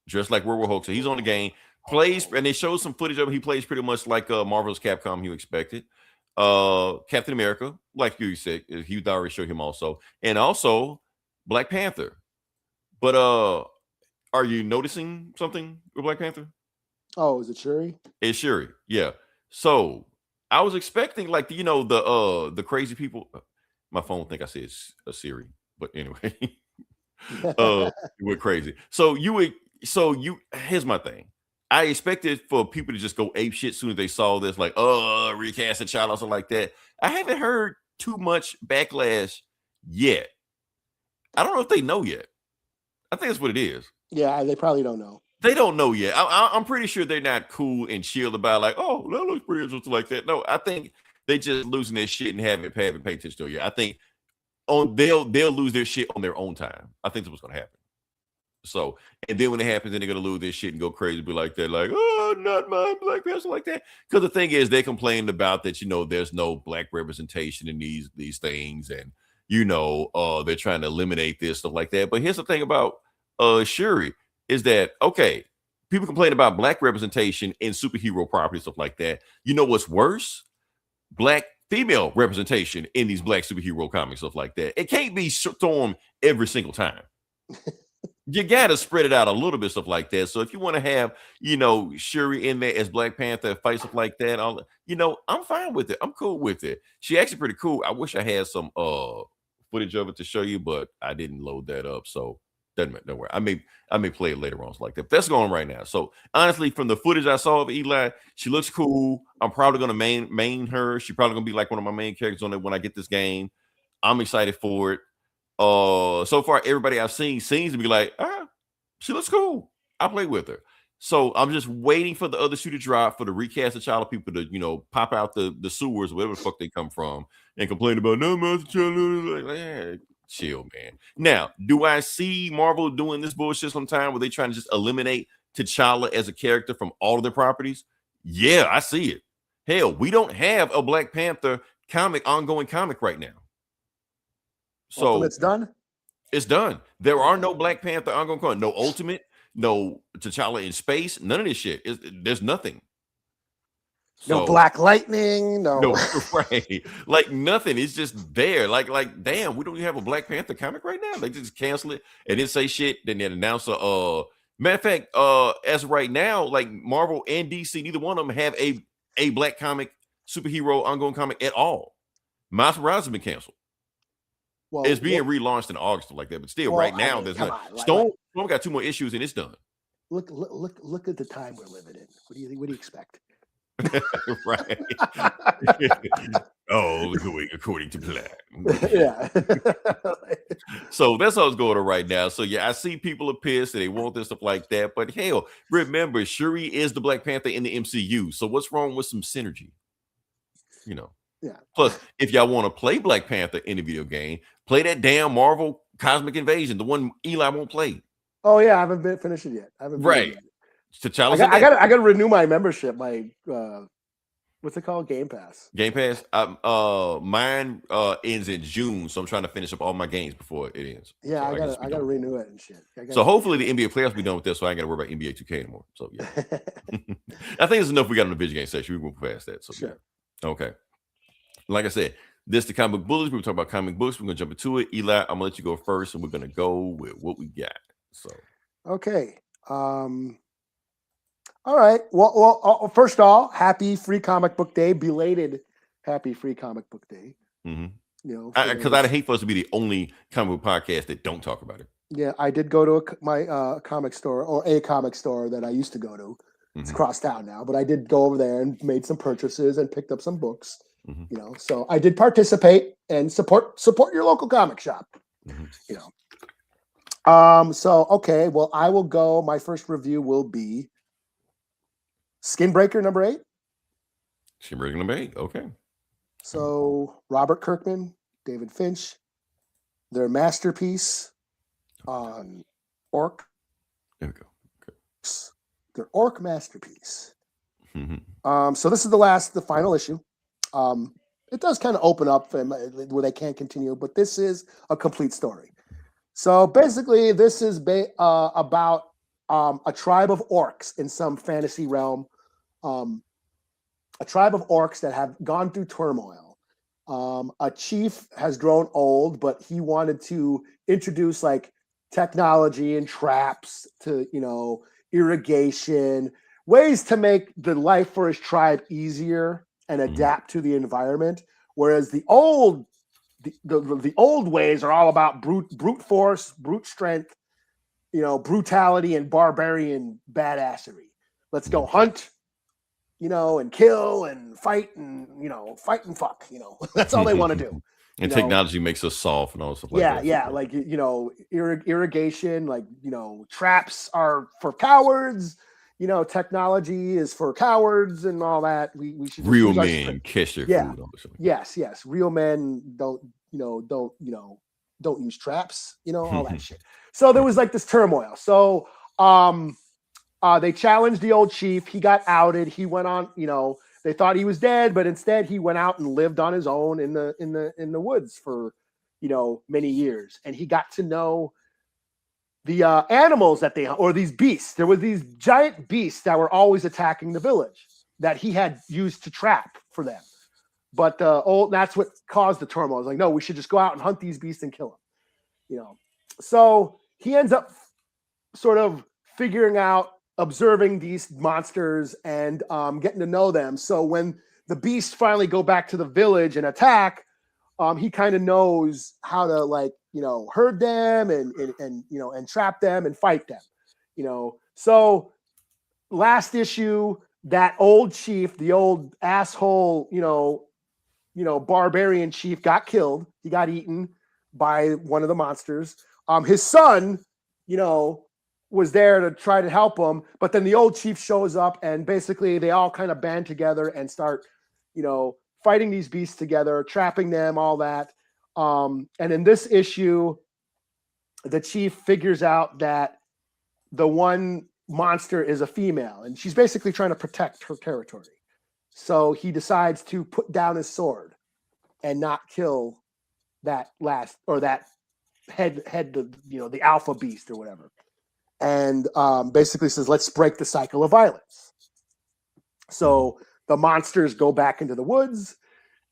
dressed like Werewolf Hulk. So he's on the game, plays, and they showed some footage of him. He plays pretty much like Marvel's Capcom you expected. Captain America, like you said, he already showed him also. And also Black Panther. But are you noticing something with Black Panther? Oh, is it Shuri? It's Shuri, yeah. So I was expecting the crazy people. My phone think I said a Siri, but anyway, we're crazy. Here's my thing. I expected for people to just go ape shit as soon as they saw this, like, recast a child or something like that. I haven't heard too much backlash yet. I don't know if they know yet. I think that's what it is. Yeah, they probably don't know. They don't know yet. I'm pretty sure they're not cool and chill about like, oh, that looks pretty interesting like that. No, I think they just losing their shit and haven't paid attention to it yet. I think they'll lose their shit on their own time. I think that's what's gonna happen. So, and then when it happens, then they're gonna lose their shit and go crazy, be like that, like, oh, not my black person like that. Because the thing is, they complained about that, there's no black representation in these things, and they're trying to eliminate this stuff like that. But here's the thing about Shuri is that, okay, people complain about black representation in superhero properties, stuff like that. You know what's worse? Black female representation in these black superhero comics, stuff like that. It can't be Storm every single time. You gotta spread it out a little bit, stuff like that. So if you want to have, Shuri in there as Black Panther, fight stuff like that, I'm fine with it. I'm cool with it. She actually pretty cool. I wish I had some footage of it to show you, but I didn't load that up. So don't worry. I may play it later on, like that. But that's going on right now. So honestly, from the footage I saw of Eli, she looks cool. I'm probably gonna main her. She's probably gonna be like one of my main characters on it when I get this game. I'm excited for it. So far, everybody I've seen seems to be like, she looks cool. I play with her. So I'm just waiting for the other shoe to drop, for the recast of Child of people to, pop out the sewers, wherever the fuck they come from, and complain about no Master Child. Like, chill, man. Now, do I see Marvel doing this bullshit sometime where they trying to just eliminate T'Challa as a character from all of their properties? Yeah, I see it. Hell, we don't have a Black Panther ongoing comic right now. So it's done. It's done. There are no Black Panther ongoing comic, no Ultimate, no T'Challa in space, none of this shit. There's nothing. No Black Lightning, no, right? Like nothing. It's just there. Like, damn, we don't even have a Black Panther comic right now. They just cancel it and then say shit. Then they announce matter of fact, as of right now, like Marvel and DC, neither one of them have a black comic superhero ongoing comic at all. Miles Morales has been canceled. Well, it's being relaunched in August like that, but still, right now, there's not. Storm got 2 more issues and it's done. Look at the time we're living in. What do you expect? Right. Oh, according to plan. Yeah. So that's how it's going on right now. So yeah, I see people are pissed and they want this stuff like that. But hell, remember, Shuri is the Black Panther in the MCU. So what's wrong with some synergy? You know. Yeah. Plus, if y'all want to play Black Panther in the video game, play that damn Marvel Cosmic Invasion, the one Eli won't play. Oh yeah, I haven't finished it yet. Right. I got to renew my membership. My what's it called? Game Pass. Game Pass. Mine ends in June, so I'm trying to finish up all my games before it ends. Yeah, so I got to renew it and shit. So hopefully the NBA playoffs will be done with this, so I ain't got to worry about NBA 2K anymore. So yeah, I think it's enough we got in the video game section. We move past that. So sure. Yeah. Okay. Like I said, this is the comic bullies. We were talking about comic books. We're gonna jump into it. Eli, I'm gonna let you go first, and we're gonna go with what we got. So okay. All right. Well, first of all, happy Free Comic Book Day, belated happy Free Comic Book Day. Mm-hmm. You know, because I'd hate for us to be the only comic book podcast that don't talk about it. Yeah, I did go to my comic store, or a comic store that I used to go to. Mm-hmm. It's across town now, but I did go over there and made some purchases and picked up some books. Mm-hmm. You know, so I did participate and support your local comic shop. Mm-hmm. You know. So okay, well, I will go. My first review will be Skinbreaker number 8. Skinbreaker number 8. Okay. So Robert Kirkman, David Finch, their masterpiece on Orc. There we go. Okay. Their Orc masterpiece. Mm-hmm. So this is the final issue. It does kind of open up where they can't continue, but this is a complete story. So basically, this is about a tribe of orcs in some fantasy realm. A tribe of orcs that have gone through turmoil. A chief has grown old, but he wanted to introduce like technology and traps to, you know, irrigation, ways to make the life for his tribe easier and adapt to the environment. Whereas the old ways are all about brute force, brute strength, you know, brutality and barbarian badassery. Let's go hunt, you know, and kill and fight and, you know, fight and fuck, you know, that's all they want to do. And technology makes us soft and all stuff like that. Yeah. Like, you know, irrigation, like, you know, traps are for cowards, you know, technology is for cowards and all that. We should real men catch their food. Yes. Real men don't use traps, you know, all that shit. So there was like this turmoil. So they challenged the old chief. He got outed. He went on, you know, they thought he was dead, but instead he went out and lived on his own in the woods for, you know, many years. And he got to know the animals that or these beasts. There were these giant beasts that were always attacking the village that he had used to trap for them. But that's what caused the turmoil. It's like, no, we should just go out and hunt these beasts and kill them. You know, so he ends up sort of figuring out, observing these monsters and getting to know them. So when the beasts finally go back to the village and attack, he kind of knows how to, like, you know, herd them and you know, and trap them and fight them, you know. So last issue, that old chief, the old asshole, you know, barbarian chief got killed. He got eaten by one of the monsters. His son, you know, was there to try to help him, but then the old chief shows up and basically they all kind of band together and start, you know, fighting these beasts together, trapping them, all that. And in this issue, the chief figures out that the one monster is a female and she's basically trying to protect her territory. So he decides to put down his sword and not kill that head, you know, the alpha beast or whatever. And basically says, let's break the cycle of violence. So the monsters go back into the woods,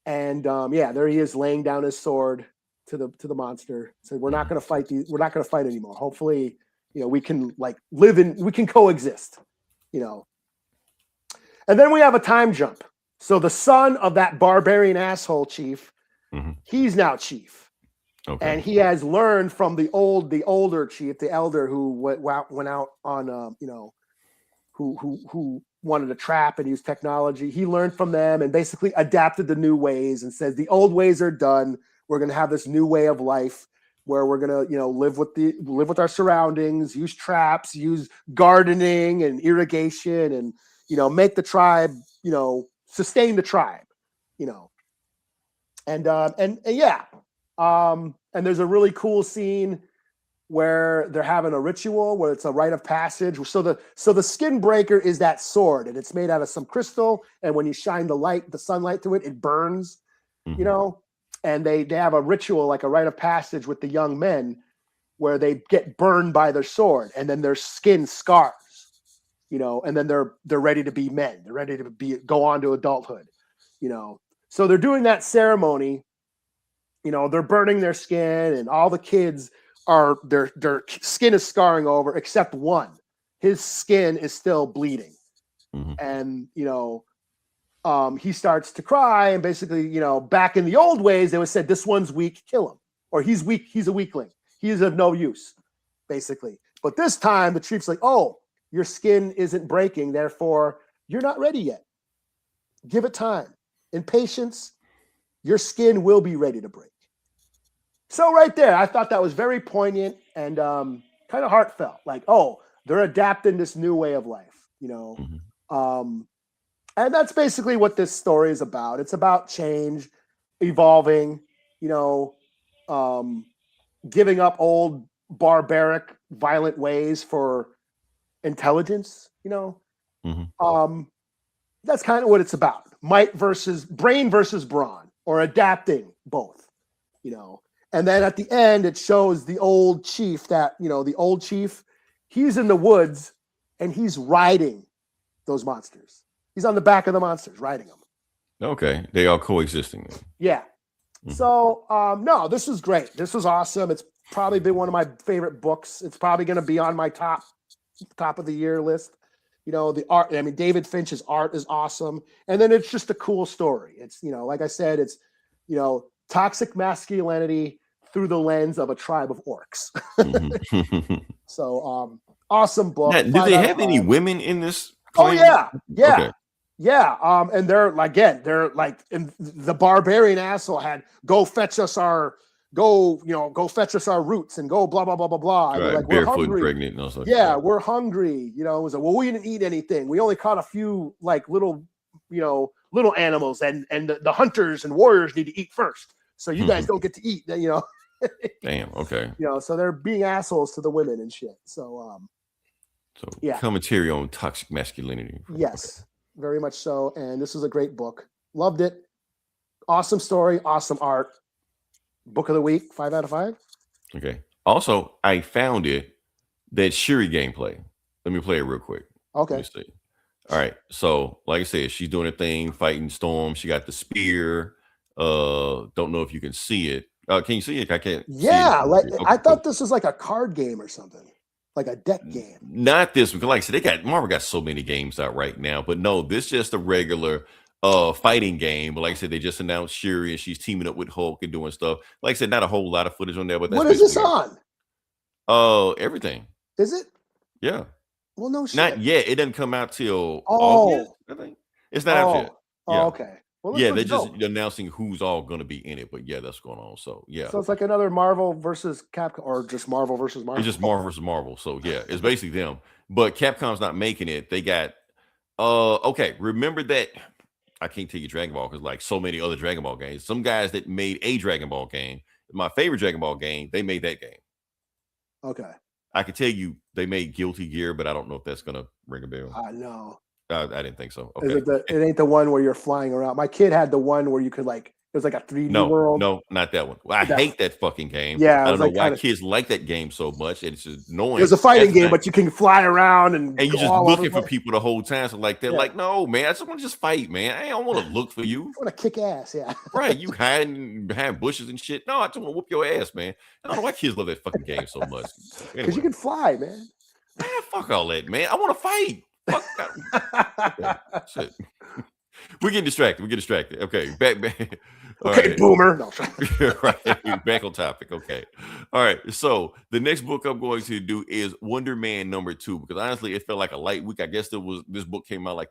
and there he is laying down his sword to the monster. So we're not going to fight we're not going to fight anymore. Hopefully, we can we can coexist, And then we have a time jump. So the son of that barbarian asshole chief, he's now chief. Okay. And he has learned from the older chief, the elder who went out on, who wanted to trap and use technology. He learned from them and basically adapted the new ways and says the old ways are done. We're going to have this new way of life where we're going to, live with our surroundings, use traps, use gardening and irrigation, and make the tribe, sustain the tribe, and there's a really cool scene where they're having a ritual where it's a rite of passage. So the Skinbreaker is that sword, and it's made out of some crystal, and when you shine the sunlight to it, it burns, and they have a ritual, like a rite of passage with the young men, where they get burned by their sword, and then their skin scars, and then they're ready to be men. They're ready to go on to adulthood, So they're doing that ceremony. They're burning their skin, and all the kids are their skin is scarring over, except one. His skin is still bleeding, and he starts to cry, and basically, back in the old ways, they would said this one's weak, kill him, or he's weak, he's a weakling, he is of no use, basically. But this time, the chief's like, oh, your skin isn't breaking, therefore you're not ready yet. Give it time. In patience, your skin will be ready to break. So right there, I thought that was very poignant and kind of heartfelt. Like, oh, they're adapting this new way of life, and that's basically what this story is about. It's about change, evolving, giving up old barbaric, violent ways for intelligence, That's kind of what it's about. Brain versus brawn, or adapting both, And then at the end, it shows the old chief he's in the woods and he's riding those monsters. He's on the back of the monsters, riding them. Okay. They are coexisting. Yeah. So, no, this was great. This was awesome. It's probably been one of my favorite books. It's probably going to be on my top of the year list. The art, David Finch's art is awesome. And then it's just a cool story. It's, like I said, it's, toxic masculinity through the lens of a tribe of orcs. So, awesome book. Now, do they have any women in this? Oh, yeah. Yeah. Okay. Yeah. And they're like, and the barbarian asshole had go fetch us our roots and go blah, blah, blah, blah, blah. Right. Like, we're hungry. And pregnant. And yeah. We're hungry. It was like, well, we didn't eat anything. We only caught a few little animals, and the hunters and warriors need to eat first. So you guys don't get to eat, Damn. Okay. So they're being assholes to the women and shit. So, yeah. Commentary on toxic masculinity. Yes. Okay. Very much so. And this was a great book. Loved it. Awesome story. Awesome art. Book of the week, 5 out of 5. Okay. Also, I found that Shuri gameplay. Let me play it real quick. Okay. Let me see. All right. So, like I said, she's doing a thing, fighting Storm. She got the spear. Don't know if you can see it. Can you see it? I can't. Yeah. Okay, I thought this was like a card game or something. Like a deck game. Not this one. Like I said, Marvel got so many games out right now. But no, this is just a regular fighting game. But like I said, they just announced Shuri and she's teaming up with Hulk and doing stuff. Like I said, not a whole lot of footage on there. But that's what is this on? Everything. Is it? Yeah. Well, no shit. Not yet. It doesn't come out till August, I think. It's not out yet. Yeah. Oh, okay. Well, yeah, they're just announcing who's all going to be in it, but yeah, that's going on. So yeah, so it's like another Marvel versus Capcom, or just Marvel versus Marvel. It's just Marvel versus Marvel. So yeah, it's basically them. But Capcom's not making it. They got okay. Remember that I can't tell you Dragon Ball because like so many other Dragon Ball games. Some guys that made a Dragon Ball game, my favorite Dragon Ball game, they made that game. Okay. I can tell you they made Guilty Gear, but I don't know if that's gonna ring a bell. I know. I didn't think so. Okay. It ain't the one where you're flying around. My kid had the one where you could was like a 3D No, world. no, not that one. I hate that fucking game. Yeah, I don't know like why kids like that game so much. It's just annoying. It was a fighting game, but you can fly around and you're just looking for people the whole time. So like they're like, no, man, I just want to just fight, man. I don't want to look for you. I want to kick ass, yeah. Right, you hiding behind bushes and shit. No, I just want to whoop your ass, man. I don't know why kids love that fucking game so much. Because you can fly, man. Man, fuck all that, man. I want to fight. Fuck that. Shit. We're getting distracted. Okay, back. Okay, right. Boomer. No. Right, back on topic. Okay. All right. So the next book I'm going to do is Wonderman #2, because honestly, it felt like a light week. I guess this book came out like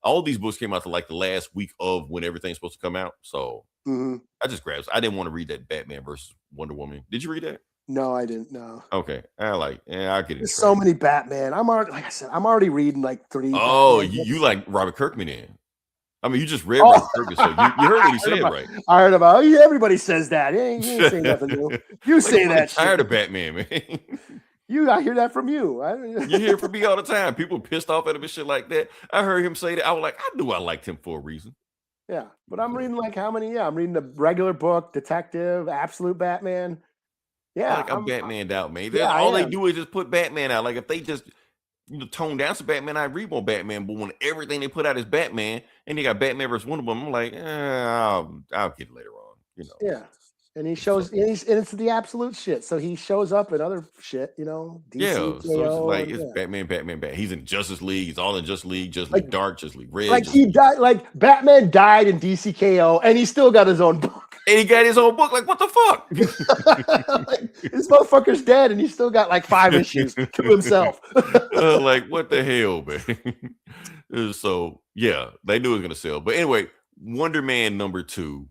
all these books came out to like the last week of when everything's supposed to come out. So I just grabbed it. I didn't want to read that Batman versus Wonder Woman. Did you read that? No, I didn't. No. Okay. I get it. There's so many Batman. I'm already reading like 3. Oh, you like Robert Kirkman in? I mean, you just read Robert Kirkman, so you heard what he said, right? I heard about it. Everybody says that. You ain't saying nothing new. You say that shit. Tired of Batman, man. I hear that from you. You hear it from me all the time. People pissed off at him and shit like that. I heard him say that. I was like, I knew I liked him for a reason. Yeah, but I'm reading like how many? Yeah, I'm reading the regular book, Detective, Absolute Batman. Yeah, I'm Batmaned out, man. All they do is just put Batman out. Like if they just tone down some Batman, I read more Batman. But when everything they put out is Batman, and they got Batman versus Wonder Woman, I'm like, I'll get it later on. Yeah. And he shows, and it's the absolute shit. So he shows up in other shit, DC, yeah. So it's Batman. He's in Justice League. He's all in Justice League, League Dark, Justice League Red. Like he died. Like Batman died in DCKO, and he still got his own book. And he got his own book. Like what the fuck? This motherfucker's dead, and he still got like 5 issues to himself. Like what the hell, man? So yeah, they knew it was gonna sell. But anyway, Wonderman #2.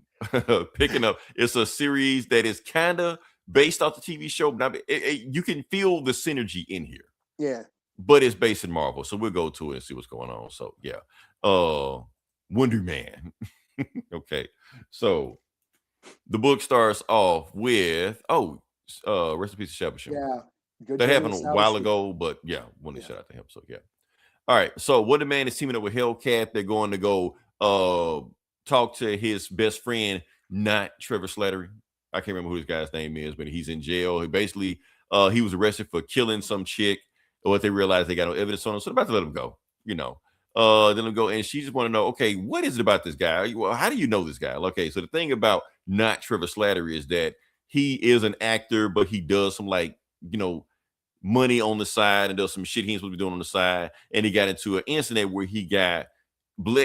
Picking up, it's a series that is kind of based off the TV show, but you can feel the synergy in here. Yeah, but it's based in Marvel, so we'll go to it and see what's going on. So yeah, Wonderman. Okay, so the book starts off with rest in peace to Shabba. Yeah, that happened a while ago, but yeah, when they shout out to him. So yeah, all right. So Wonderman is teaming up with Hellcat. They're going to go talk to his best friend, not Trevor Slattery. I can't remember who this guy's name is, but he's in jail. He basically he was arrested for killing some chick. What they realized they got no evidence on him, so they're about to let him go. Then they'll go, and she just want to know, okay, what is it about this guy? Well, how do you know this guy? Okay, so the thing about not Trevor Slattery is that he is an actor, but he does some money on the side and does some shit he ain't supposed to be doing on the side. And he got into an incident where he got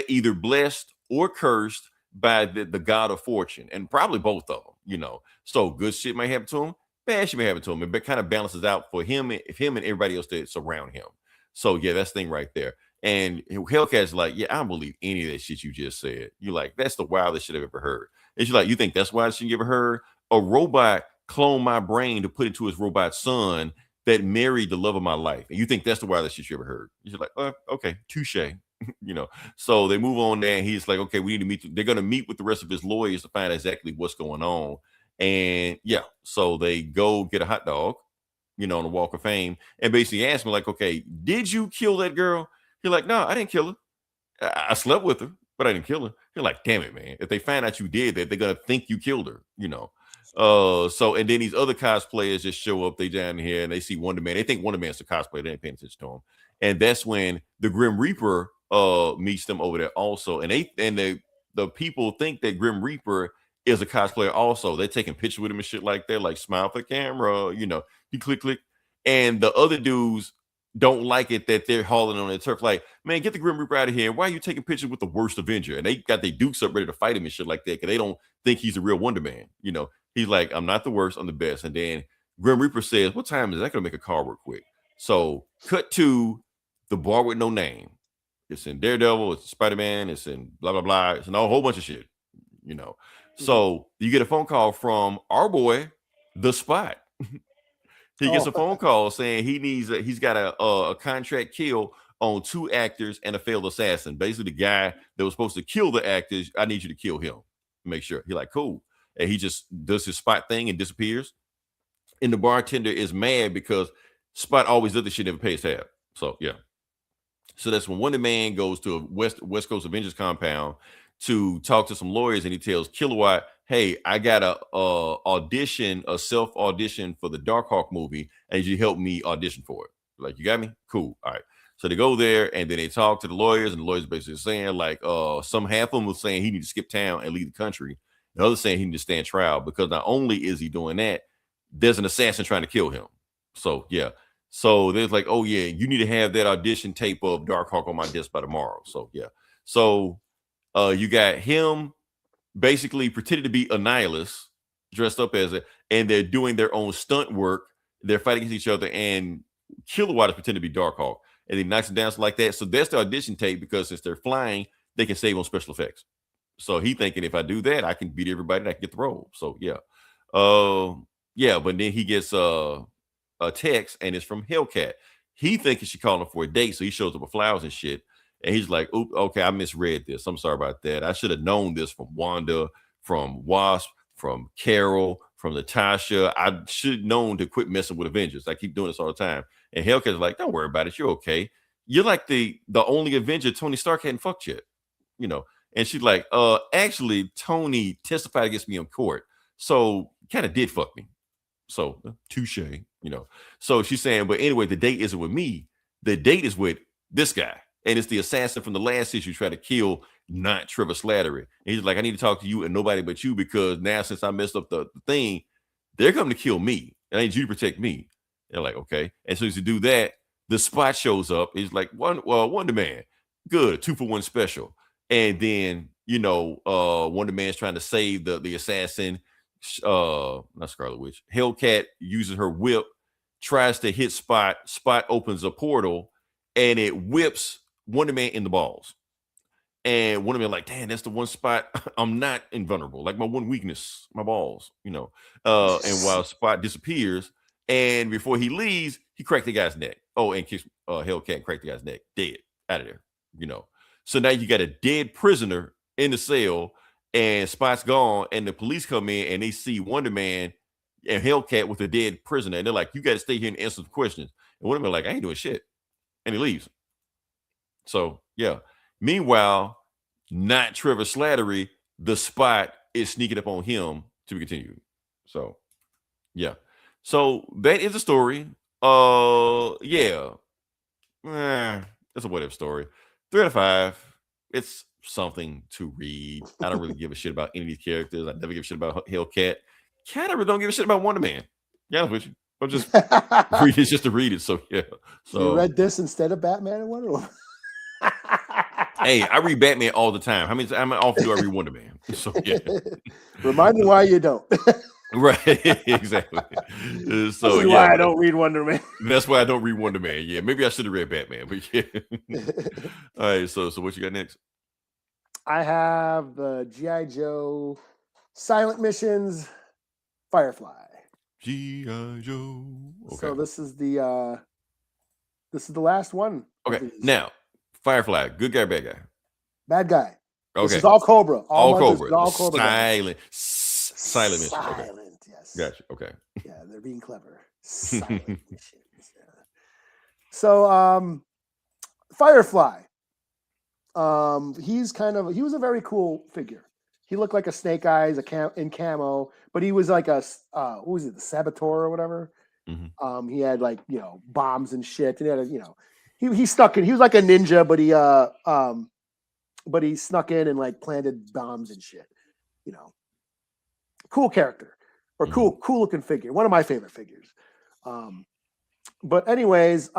either blessed or cursed by the god of fortune, and probably both of them. So good shit may happen to him, bad shit may happen to him, and it kind of balances out for him and everybody else that surround him. So yeah, that's the thing right there. And Hellcat's like, yeah, I don't believe any of that shit you just said. You're like, that's the wildest shit I've ever heard. And she's like, you think that's why shit you ever heard? A robot cloned my brain to put into his robot son that married the love of my life, and you think that's the wildest shit you ever heard? You're like, okay, touche. So they move on there, and he's like, okay, we need to meet. They're going to meet with the rest of his lawyers to find out exactly what's going on. And yeah, so they go get a hot dog, on the Walk of Fame, and basically ask me like, okay, did you kill that girl? You're like, no, I didn't kill her. I slept with her, but I didn't kill her. You're like, damn it, man. If they find out you did that, they're going to think you killed her, So, and then these other cosplayers just show up. They down here and they see Wonderman. They think Wonderman's a cosplayer. They ain't paying attention to him. And that's when the Grim Reaper meets them over there also. And the people think that Grim Reaper is a cosplayer also. They're taking pictures with him and shit like that, like smile for the camera, you click. And the other dudes don't like it that they're hauling on their turf. Like, man, get the Grim Reaper out of here. Why are you taking pictures with the worst Avenger? And they got their dukes up ready to fight him and shit like that, because they don't think he's a real Wonder Man. He's like, I'm not the worst, I'm the best. And then Grim Reaper says, what time is that? Gonna make a call real quick. So cut to the bar with no name. It's in Daredevil, it's Spider-Man, it's in blah, blah, blah. It's in a whole bunch of shit, So you get a phone call from our boy, The Spot. He gets a phone call saying he's got a contract kill on 2 actors and a failed assassin. Basically, the guy that was supposed to kill the actors, I need you to kill him. Make sure. He's like, cool. And he just does his Spot thing and disappears. And the bartender is mad because Spot always does this shit, never pays tab. So yeah. So that's when Wonder Man goes to a West Coast Avengers compound to talk to some lawyers, and he tells Kilowatt, hey, I got a self audition for the Darkhawk movie, and you help me audition for it. Like, you got me? Cool. All right. So they go there, and then they talk to the lawyers, and the lawyers basically saying, like, some half of them was saying he need to skip town and leave the country. The other saying he need to stand trial, because not only is he doing that, there's an assassin trying to kill him. So yeah. So there's like, oh yeah, you need to have that audition tape of Darkhawk on my desk by tomorrow. So yeah. So you got him basically pretending to be a nihilist, dressed up as it, and they're doing their own stunt work. They're fighting against each other, and Kilowatt is pretending to be Darkhawk, and he knocks it down like that. So that's the audition tape, because since they're flying, they can save on special effects. So he thinking, if I do that, I can beat everybody and I can get the role. So yeah. Yeah, but then he gets a text, and it's from Hellcat. He thinks she calling him for a date, so he shows up with flowers and shit. And he's like, "Oop, okay, I misread this. I'm sorry about that. I should have known this from Wanda, from Wasp, from Carol, from Natasha. I should have known to quit messing with Avengers. I keep doing this all the time." And Hellcat's like, "Don't worry about it. You're okay. You're like the only Avenger Tony Stark hadn't fucked yet, you know." And she's like, actually, Tony testified against me in court, so kind of did fuck me. So touche, you know. So she's saying, but anyway, the date isn't with me. The date is with this guy. And it's the assassin from the last issue trying to kill not Trevor Slattery. And he's like, I need to talk to you and nobody but you, because now since I messed up the thing, they're coming to kill me. And I need you to protect me. They're like, okay. And so as you do that, the Spot shows up. He's like, Wonderman, good, 2-for-1 special. And then, you know, Wonderman's trying to save the assassin. Not Scarlet Witch. Hellcat uses her whip, tries to hit Spot. Spot opens a portal, and it whips Wonderman in the balls. And Wonderman like, damn, that's the one spot I'm not invulnerable. Like my one weakness, my balls, you know. And while Spot disappears, and before he leaves, he cracked the guy's neck. Oh, and kicks Hellcat and cracked the guy's neck. Dead. Out of there, you know. So now you got a dead prisoner in the cell, and Spot's gone, and the police come in, and they see Wonderman and Hellcat with a dead prisoner, and they're like, you got to stay here and answer some questions. And Wonderman like, I ain't doing shit. And he leaves. So, yeah. Meanwhile, not Trevor Slattery, the Spot is sneaking up on him to be continued. So, yeah. So, that is a story. Yeah. It's a whatever story. 3 out of 5. It's something to read. I don't really give a shit about any of these characters. I never give a shit about Hellcat. Kind of don't give a shit about Wonderman. Yeah, with you. I'm just read it just to read it. So yeah. So you read this instead of Batman and Wonder Woman. Hey, I read Batman all the time. How often do I read Wonderman? So yeah. Remind me why you don't. Right, exactly. So yeah, why I don't read Wonderman. That's why I don't read Wonderman. Yeah, maybe I should have read Batman, but yeah. All right, so what you got next? I have the G.I. Joe Silent Missions Firefly. G.I. Joe. Okay. So this is the last one. Okay. Now, Firefly, good guy, bad guy? Bad guy. Okay. This is all Cobra. All Cobra. All Cobra. Silent mission. Okay. Yes. Gotcha. Okay. Yeah, they're being clever. Silent missions. Yeah. So, Firefly. He was a very cool figure. He looked like a Snake Eyes in camo, but he was like a what was it, the Saboteur or whatever. Mm-hmm. He had like, you know, bombs and shit, and he had he stuck in. He was like a ninja, but he snuck in and like planted bombs and shit. You know, cool character or cool looking figure. One of my favorite figures. But anyways,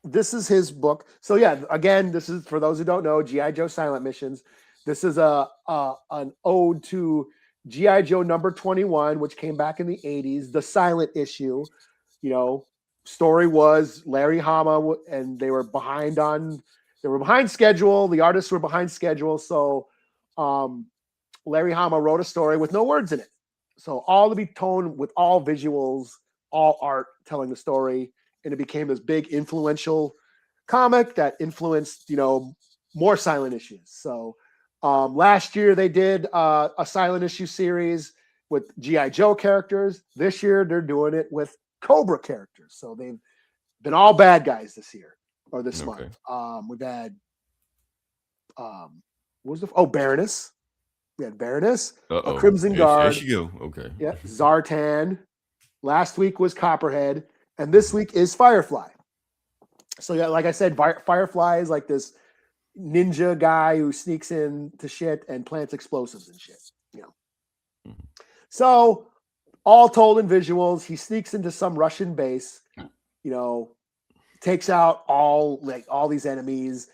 this is his book. So yeah, again, this is for those who don't know, G.I. Joe Silent Missions. This is an ode to G.I. Joe number 21, which came back in the 80s, the silent issue. You know, story was Larry Hama, and they were behind schedule. The artists were behind schedule. So Larry Hama wrote a story with no words in it. So all to be told with all visuals, all art telling the story. And it became this big influential comic that influenced, you know, more silent issues. So last year they did a silent issue series with G.I. Joe characters. This year they're doing it with Cobra characters. So they've been all bad guys this year or this month. We've had what was Baroness. We had Baroness, a Uh-oh. Crimson Guard. There she go. Okay. Yeah, Zartan. Last week was Copperhead, and this week is Firefly. So yeah, like I said, Firefly is like this ninja guy who sneaks in to shit and plants explosives and shit. You know. Mm-hmm. So all told in visuals, he sneaks into some Russian base. You know, takes out all these enemies.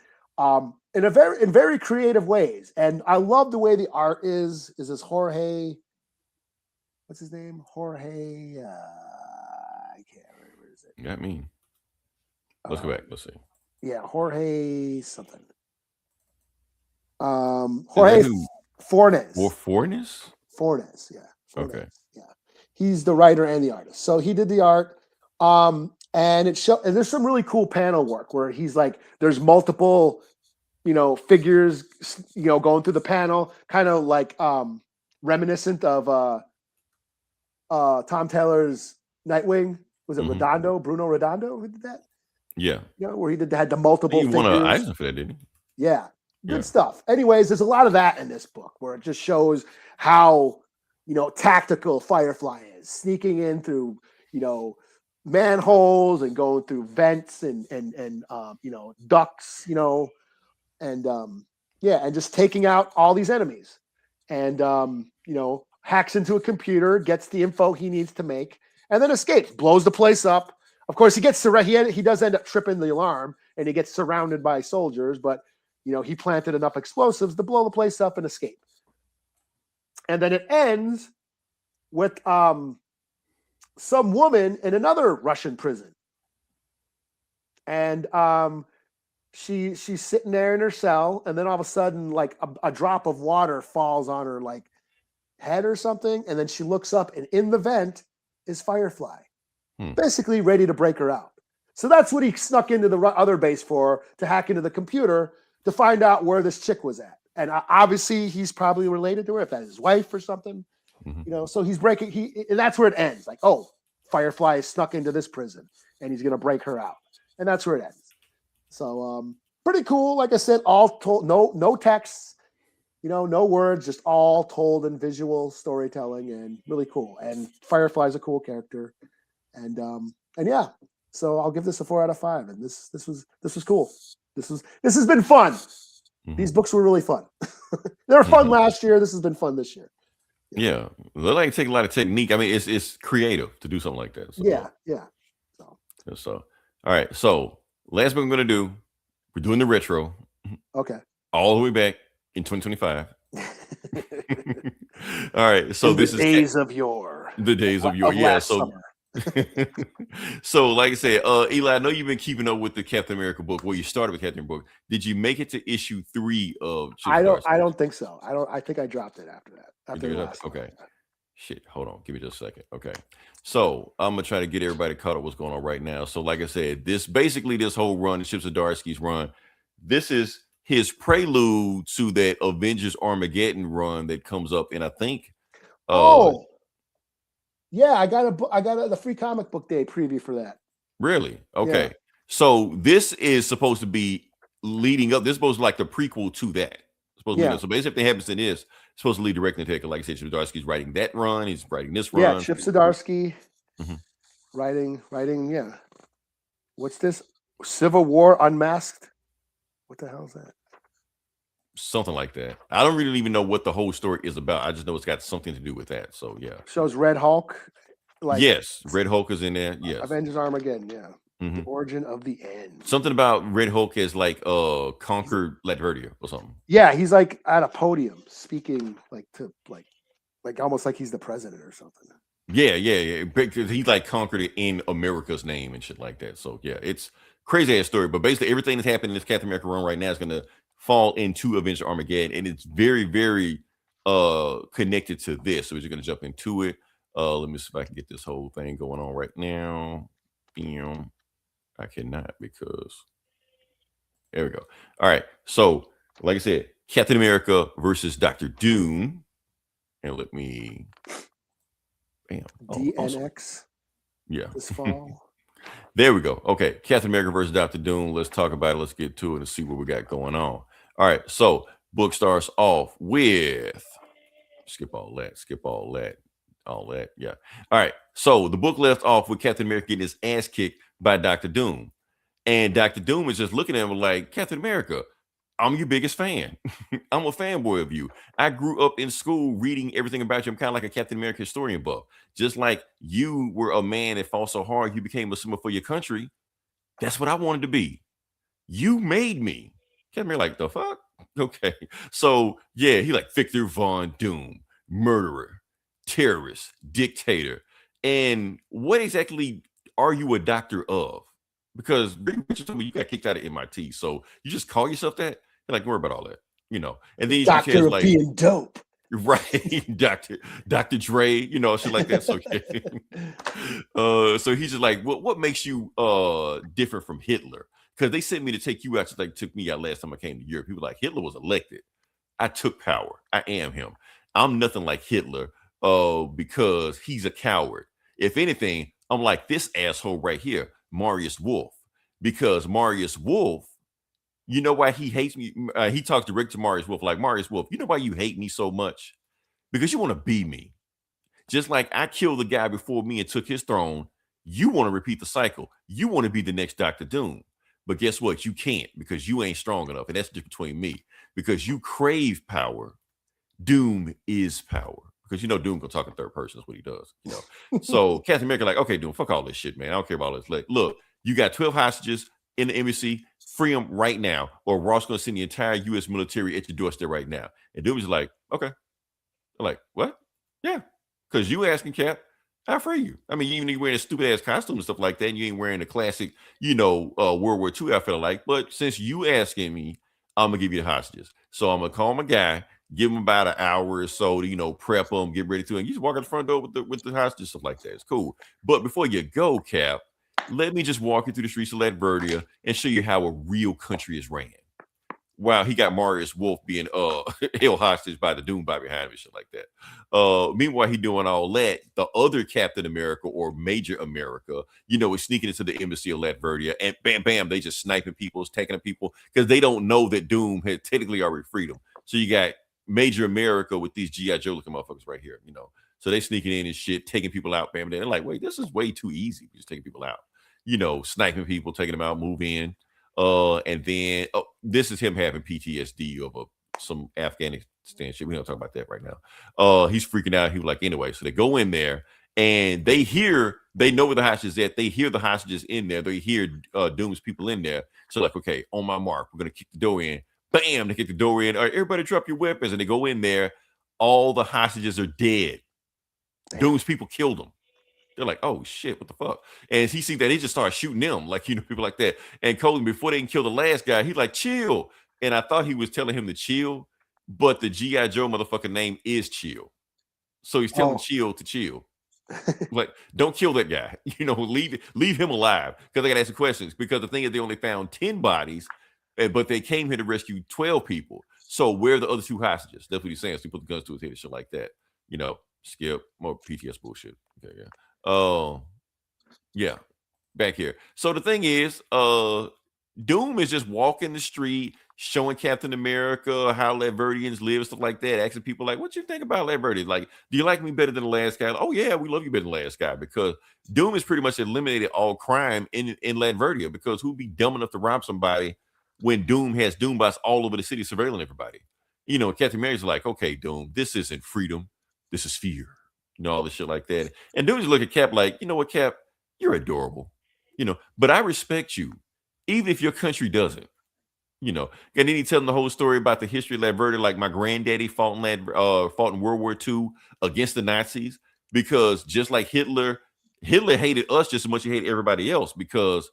In very creative ways, and I love the way the art is. Is this Jorge? What's his name? Jorge. I can't remember. Where is it? You got me. Let's go back. Let's see. Yeah, Jorge something. Jorge Fornes. Fornes? Fornes. Yeah. Fornes. Okay. Yeah, he's the writer and the artist. So he did the art. And and there's some really cool panel work where he's like, there's multiple, figures, going through the panel, kind of like reminiscent of Tom Taylor's Nightwing. Was it Bruno Redondo who did that? Yeah. Where he had the multiple figures. He won an Eisner for that, didn't he? Yeah. Good stuff. Anyways, there's a lot of that in this book where it just shows how, tactical Firefly is, sneaking in through, manholes and going through vents and ducts, and just taking out all these enemies, and hacks into a computer, gets the info he needs to make, and then escapes, blows the place up. Of course, he does end up tripping the alarm, and he gets surrounded by soldiers, but he planted enough explosives to blow the place up and escape. And then it ends with some woman in another Russian prison. And she's sitting there in her cell, and then all of a sudden, like a drop of water falls on her like head or something, and then she looks up, and in the vent is Firefly, basically ready to break her out. So that's what he snuck into the other base for, to hack into the computer to find out where this chick was at. And obviously he's probably related to her, if that's his wife or something. So he's and that's where it ends. Like, oh, Firefly is snuck into this prison and he's going to break her out. And that's where it ends. So pretty cool. Like I said, all told, no texts, no words, just all told in visual storytelling, and really cool. And Firefly's a cool character. And yeah, so I'll give this a 4 out of 5. And this was cool. This has been fun. These books were really fun. They were fun last year. This has been fun this year. Yeah, they like take a lot of technique. I mean, it's creative to do something like that. So, yeah. So, all right. So, last book I'm going to do, we're doing the retro. Okay. All the way back in 2025. All right. So this is the days of yore. The days of yore. Yeah. So. Summer. So, like I said, Eli, I know you've been keeping up with the Captain America book. Well, you started with Captain America book. Did you make it to issue 3 of? I don't think so. I think I dropped it after that. Okay. Shit. Hold on. Give me just a second. Okay. So I'm gonna try to get everybody caught up what's going on right now. So, like I said, this whole run, the Ships of Darsky's run, this is his prelude to that Avengers Armageddon run that comes up in, I think. Yeah, I got the free comic book day preview for that. Really? Okay. Yeah. So this is supposed to be leading up. This is supposed to be like the prequel to that. So basically, if it happens in this, it's supposed to lead directly into it. Like I said, Zdarsky's writing that run. He's writing this run. Yeah, Chip Zdarsky writing. Yeah. What's this? Civil War Unmasked? What the hell is that? Something like that. I don't really even know what the whole story is about. I just know it's got something to do with that. So yeah. Shows Red Hulk. Yes, Red Hulk is in there. Yes. Avengers Armageddon. Yeah. The origin of the end. Something about Red Hulk is like conquered Latveria or something. Yeah, he's like at a podium speaking to almost like he's the president or something. Yeah. Because he like conquered it in America's name and shit like that. So yeah, it's crazy ass story. But basically everything that's happening in this Captain America run right now is gonna fall into Avengers Armageddon, and it's very, very connected to this. So we're just gonna jump into it. Let me see if I can get this whole thing going on right now. I cannot because there we go. All right. So, like I said, Captain America versus Dr. Doom. And let me DNX. Awesome. Yeah. This fall. There we go. Okay. Captain America versus Dr. Doom. Let's talk about it. Let's get to it and see what we got going on. All right. So Book starts off with skip all that. All that. Yeah. All right. So the book left off with Captain America getting his ass kicked by Dr. Doom. And Dr. Doom is just looking at him like, Captain America, I'm your biggest fan. I'm a fanboy of you. I grew up in school reading everything about you. I'm kind of like a Captain America historian buff. Just like you were a man that fought so hard, you became a symbol for your country. That's what I wanted to be. You made me. Captain America like, the fuck? Okay. So, yeah, he like Victor Von Doom, murderer, terrorist, dictator. And what exactly are you a doctor of? Because Richard told me you got kicked out of MIT. So you just call yourself that? You're like, don't worry about all that, you know. And then Doctor of like, being dope. Right, Dr. Dre, you know, shit like that. So, so he's just like, what makes you different from Hitler? Because they sent me to take you out, just like took me out last time I came to Europe. People were like, Hitler was elected. I took power. I am him. I'm nothing like Hitler because he's a coward. If anything, I'm like this asshole right here, Marius Wolf, because Marius Wolf, you know why he hates me? He talks direct to Marius Wolf, like, Marius Wolf, you know why you hate me so much? Because you want to be me. Just like I killed the guy before me and took his throne, you want to repeat the cycle. You want to be the next Dr. Doom. But guess what? You can't because you ain't strong enough. And that's the difference between me. Because you crave power. Doom is power. Because you know Doom gonna talk in third person is what he does. You know. So Captain America like, okay, Doom, fuck all this shit, man. I don't care about all this. Like, look, you got 12 hostages in the embassy. Free them right now, or Ross gonna send the entire U.S. military at your doorstep right now. And Doom is like, okay. They're like, what? Yeah, because you asking Cap, I free you. I mean, even if you're wearing a stupid ass costume and stuff like that, and you ain't wearing a classic, you know, World War II outfit like. But since you asking me, I'm gonna give you the hostages. So I'm gonna call my guy, give him about an hour or so to, you know, prep them, get ready to, and you just walk out the front door with the hostages, stuff like that. It's cool. But before you go, Cap, let me just walk you through the streets of Latveria and show you how a real country is ran. Wow, he got Marius Wolf being held hostage by the Doom by behind him and shit like that. Meanwhile, he doing all that. The other Captain America or Major America, you know, is sneaking into the embassy of Latveria and bam, bam, they just sniping people, taking people because they don't know that Doom had technically already freed them. So you got Major America with these G.I. Joe looking motherfuckers right here, you know. So they sneaking in and shit, taking people out, bam, they're like, wait, this is way too easy. Just taking people out. You know, sniping people, taking them out, move in. And then this is him having PTSD of some Afghanistan shit. We don't talk about that right now. He's freaking out. He was like, anyway, so they go in there and they know where the hostage is at. They hear the hostages in there. They hear Doom's people in there. So like, okay, on my mark, we're gonna kick the door in. Bam, they kick the door in. All right, everybody drop your weapons. And they go in there. All the hostages are dead. Damn. Doom's people killed them. They're like, oh shit, what the fuck? And he see that he just started shooting them, like, you know, people like that. And Colin, before they can kill the last guy, he's like, chill. And I thought he was telling him to chill, but the G.I. Joe motherfucking name is Chill. So he's telling Chill to chill. Like, don't kill that guy. You know, leave him alive. Because I gotta ask the questions. Because the thing is, they only found 10 bodies, but they came here to rescue 12 people. So where are the other 2 hostages? That's what he's saying. So he put the guns to his head and shit like that. You know, skip more PTS bullshit. Okay, yeah. Oh, yeah, back here. So the thing is, Doom is just walking the street, showing Captain America how Latverdians live, stuff like that, asking people like, what you think about Latverdians? Like, do you like me better than the last guy? Like, oh yeah, we love you better than the last guy, because Doom has pretty much eliminated all crime in Latveria, because who'd be dumb enough to rob somebody when Doom has Doom bots all over the city surveilling everybody? You know, Captain America's like, okay, Doom, this isn't freedom, this is fear. You know, all this shit like that. And dudes look at Cap like, you know what, Cap, you're adorable. You know, but I respect you, even if your country doesn't. You know, and then he telling the whole story about the history of Latveria, like my granddaddy fought in World War II against the Nazis, because just like Hitler hated us just as much as he hated everybody else, because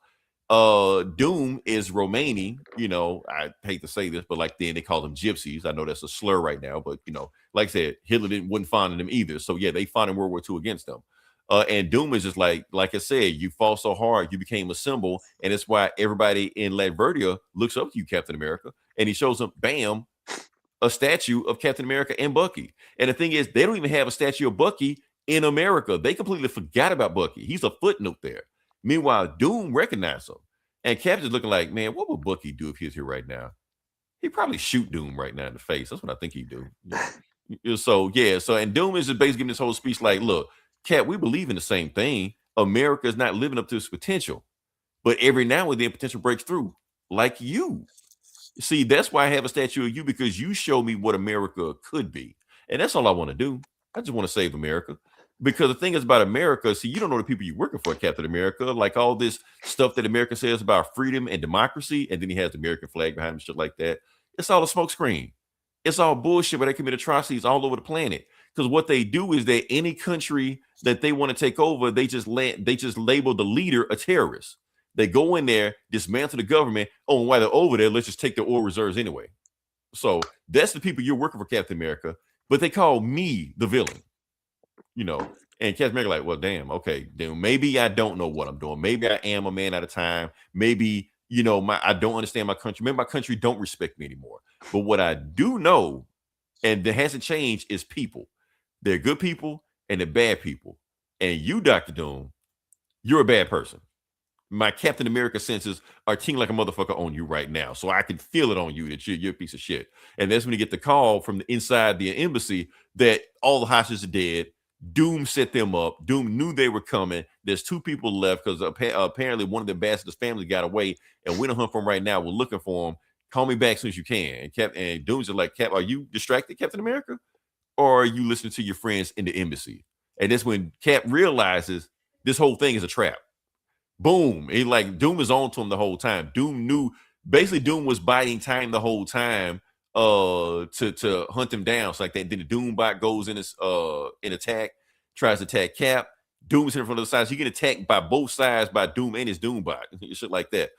Doom is Romani. You know, I hate to say this, but like then they call them gypsies. I know that's a slur right now, but you know, like I said, Hitler wasn't fond of them either. So yeah, they fought in World War II against them. And Doom is just like I said, you fought so hard, you became a symbol, and it's why everybody in Latveria looks up to you, Captain America. And he shows them, bam, a statue of Captain America and Bucky. And the thing is, they don't even have a statue of Bucky in America. They completely forgot about Bucky. He's a footnote there. Meanwhile, Doom recognized him. And Captain's looking like, man, what would Bucky do if he was here right now? He probably shoot Doom right now in the face. That's what I think he'd do. So and Doom is just basically giving this whole speech like, look, Cap, we believe in the same thing. America is not living up to its potential, but every now and then potential breaks through, like you. See, that's why I have a statue of you, because you show me what America could be. And that's all I want to do. I just want to save America. Because the thing is about America, see, you don't know the people you're working for, Captain America. Like all this stuff that America says about freedom and democracy, and then he has the American flag behind him, shit like that. It's all a smokescreen. It's all bullshit where they commit atrocities all over the planet. Because what they do is that any country that they want to take over, they just label the leader a terrorist. They go in there, dismantle the government. Oh, and while they're over there, let's just take their oil reserves anyway. So that's the people you're working for, Captain America. But they call me the villain, And Captain America like, well, damn, okay, then maybe I don't know what I'm doing. Maybe I am a man at a time. Maybe, I don't understand my country. Maybe my country don't respect me anymore. But what I do know, and that hasn't changed, is people. They're good people and they're bad people. And you, Dr. Doom, you're a bad person. My Captain America senses are tingling like a motherfucker on you right now. So I can feel it on you that you're a piece of shit. And that's when you get the call from the inside the embassy that all the hostages are dead. Doom set them up. Doom knew they were coming. There's 2 people left because apparently one of the ambassador's family got away, and we don't hunt for him right now. We're looking for him. Call me back as soon as you can. And Doom's like, Cap, are you distracted, Captain America? Or are you listening to your friends in the embassy? And that's when Cap realizes this whole thing is a trap. Boom. He like Doom was on to him the whole time. Doom knew, basically Doom was biding time the whole time to hunt him down. So like that, then the Doom bot goes in attack, tries to attack Cap. Doom's here from the other side. So you get attacked by both sides by Doom and his Doom bot. Shit like that.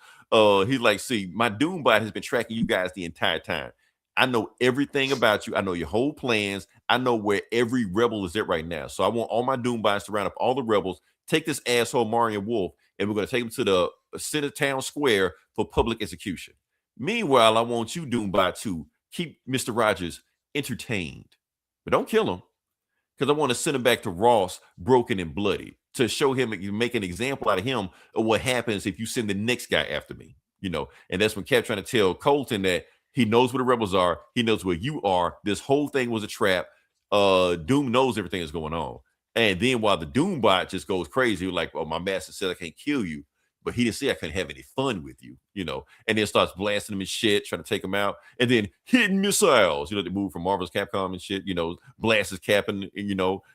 He's like, see, my Doom bot has been tracking you guys the entire time. I know everything about you. I know your whole plans. I know where every rebel is at right now. So I want all my Doom bots to round up all the rebels, take this asshole Marion Wolf, and we're going to take him to the center town square for public execution. Meanwhile, I want you, Doombot, to keep Mr. Rogers entertained. But don't kill him, because I want to send him back to Ross broken and bloody to show him, make an example out of him of what happens if you send the next guy after me. And that's when Cap trying to tell Colton that he knows where the rebels are. He knows where you are. This whole thing was a trap. Doom knows everything is going on. And then while the Doombot just goes crazy, like, oh, my master said I can't kill you, but he didn't say I couldn't have any fun with you, and then starts blasting him and shit, trying to take him out. And then hidden missiles, they move from Marvel's Capcom and shit, blasts his Cap and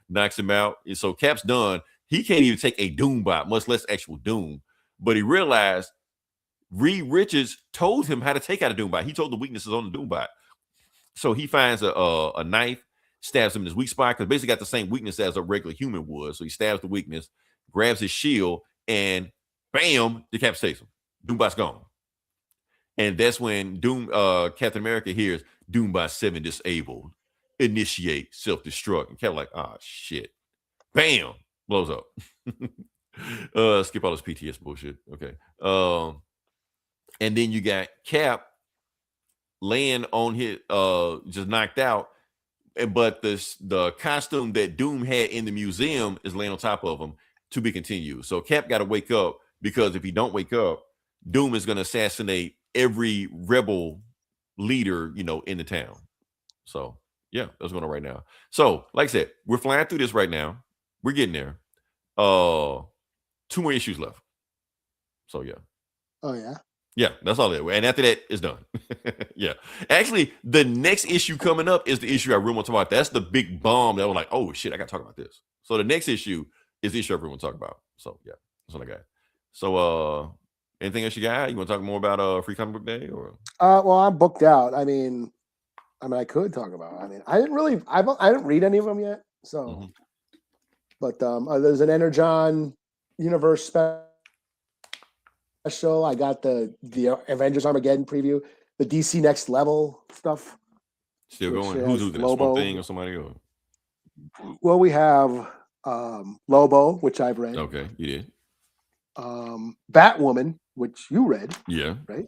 knocks him out. And so Cap's done. He can't even take a Doombot, much less actual Doom. But he realized Reed Richards told him how to take out a Doombot. He told the weaknesses on the Doombot. So he finds a knife, stabs him in his weak spot, because basically got the same weakness as a regular human would. So he stabs the weakness, grabs his shield, and bam, decapitates him. Doombot's gone. And that's when Captain America hears Doombot 7 disabled. Initiate self-destruct. And Cap's like, ah, shit. Bam! Blows up. Skip all this PTS bullshit. Okay. And then you got Cap laying on his just knocked out. But the costume that Doom had in the museum is laying on top of him, to be continued. So Cap got to wake up, because if he don't wake up, Doom is going to assassinate every rebel leader, in the town. So yeah, that's going on right now. So like I said, we're flying through this right now. We're getting there. 2 more issues left. So yeah. Oh yeah. Yeah, that's all that. And after that, it's done. Yeah. Actually, the next issue coming up is the issue I really want to talk about. That's the big bomb that was like, oh shit, I got to talk about this. So the next issue is the issue I really want to talk about. So yeah, that's what I got. So anything else you got? You want to talk more about Free Comic Book Day, or? Well, I'm booked out. I mean, I could talk about it. I didn't read any of them yet. So, but there's an Energon Universe special. I got the Avengers Armageddon preview, the DC Next Level stuff. Still going. Who's this? One Thing or somebody else? Well, we have Lobo, which I've read. Okay, you did. Batwoman, which you read. Yeah. Right.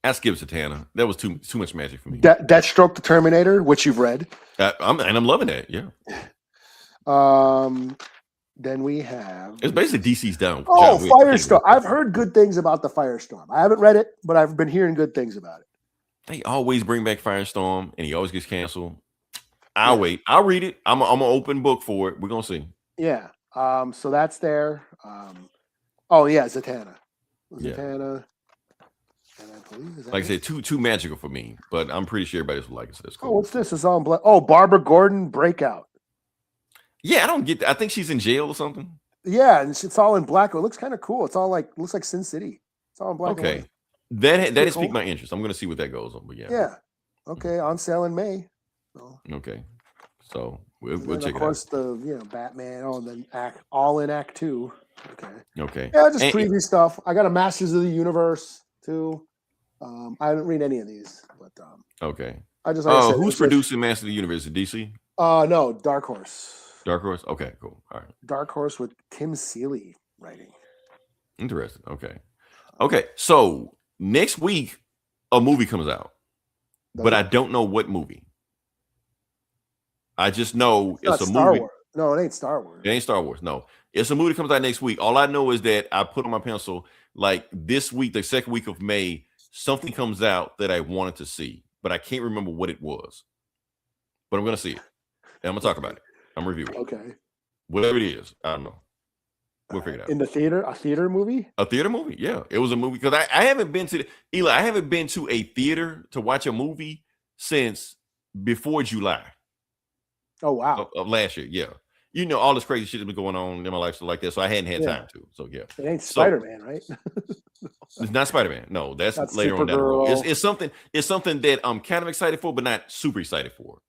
I skipped Satana. That was too much magic for me. Deathstroke the Terminator, which you've read. I'm loving that. Yeah. Then we have. It's basically DC's down. Oh, Firestorm. I've heard good things about the Firestorm. I haven't read it, but I've been hearing good things about it. They always bring back Firestorm, and he always gets canceled. I'll wait. I'll read it. I'm an open book for it. We're gonna see. Yeah. So that's there. Oh yeah, Zatanna. Zatanna. And I believe like I said, too magical for me, but I'm pretty sure everybody's will like it. So that's cool. Oh, what's this? It's all in black. Oh, Barbara Gordon Breakout. Yeah, I don't get that. I think she's in jail or something. Yeah, and it's all in black. It looks kind of cool. It's all looks like Sin City. It's all in black. Okay. That has piqued my interest. I'm gonna see what that goes on. But yeah. Yeah. Okay, on sale in May. So. Okay. So we'll check it out. Of course, the Batman. Oh, and then Act 2. Okay. Okay. Yeah, just preview stuff. I got a Masters of the Universe too. I haven't read any of these, but okay. I just who's producing Masters of the Universe? DC? No, Dark Horse. Dark Horse. Okay, cool. All right. Dark Horse with Tim Seeley writing. Interesting. Okay. Okay. So next week, a movie comes out, but I don't know what movie. I just know it's a Star movie. Wars. No, it ain't Star Wars. It ain't Star Wars. No, it's a movie that comes out next week. All I know is that I put on my pencil like this week, the second week of May, something comes out that I wanted to see, but I can't remember what it was. But I'm gonna see it, and I'm gonna talk about it. I'm reviewing. Okay. Whatever it is, I don't know. We'll figure it out. In the theater, a theater movie? A theater movie, yeah. It was a movie because I haven't been to Eli. I haven't been to a theater to watch a movie since before July. Oh wow! Of last year, yeah. You know, all this crazy shit has been going on in my life, so like that. So I hadn't had time to. So yeah, it ain't Spider-Man, right? It's not Spider-Man. No, that's later on down the road. It's something. It's something that I'm kind of excited for, but not super excited for.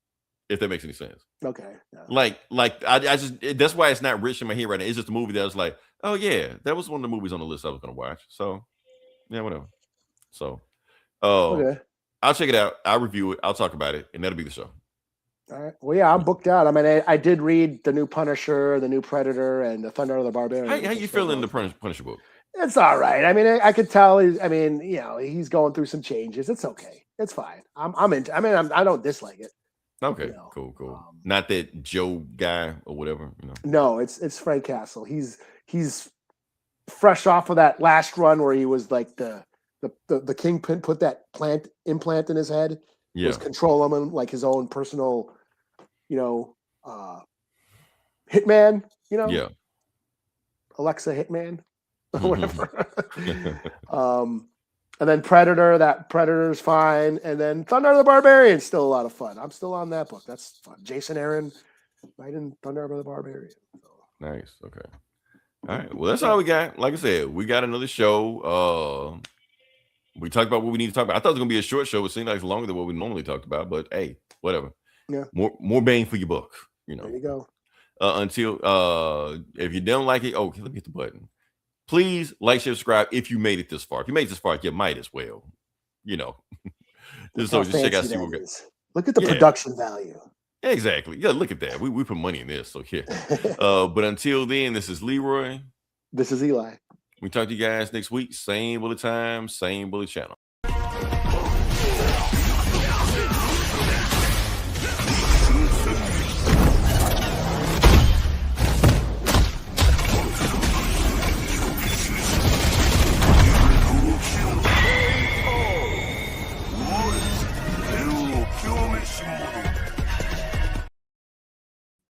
If that makes any sense. Okay. Yeah. Like I just that's why it's not rich in my head right now. It's just a movie that was like, oh yeah, that was one of the movies on the list I was gonna watch. So yeah, whatever. So okay. I'll check it out. I'll review it. I'll talk about it, and that'll be the show. All right. Well, yeah, I'm booked out. I mean, I did read the new Punisher, the new Predator, and the Thunder of the Barbarian. How you feeling the Punisher book? It's all right. I mean, I could tell. He's going through some changes. It's okay. It's fine. I'm into. I mean, I don't dislike it. Okay, cool. Not that Joe guy or whatever. No, it's Frank Castle. He's fresh off of that last run where he was like the kingpin, put that implant in his head. Yeah. Was control him like his own personal, hitman. Yeah. Alexa hitman, or whatever. And then Predator, that Predator's fine. And then Thunder of the Barbarian, still a lot of fun. I'm still on that book. That's fun. Jason Aaron writing Thunder of the Barbarian. So. Nice. Okay. All right. Well, that's all we got. Like I said, we got another show. We talked about what we need to talk about. I thought it was gonna be a short show. It seemed like it's longer than what we normally talked about, but hey, whatever. Yeah. More bang for your buck. There you go. Until if you don't like it, let me hit the button. Please like, share, subscribe if you made it this far. If you made it this far, you might as well. So just check out. See what we got. Look at the production value. Exactly. Yeah, look at that. We put money in this. So yeah. But until then, this is Leroy. This is Eli. We talk to you guys next week. Same bullet time, same bullet channel.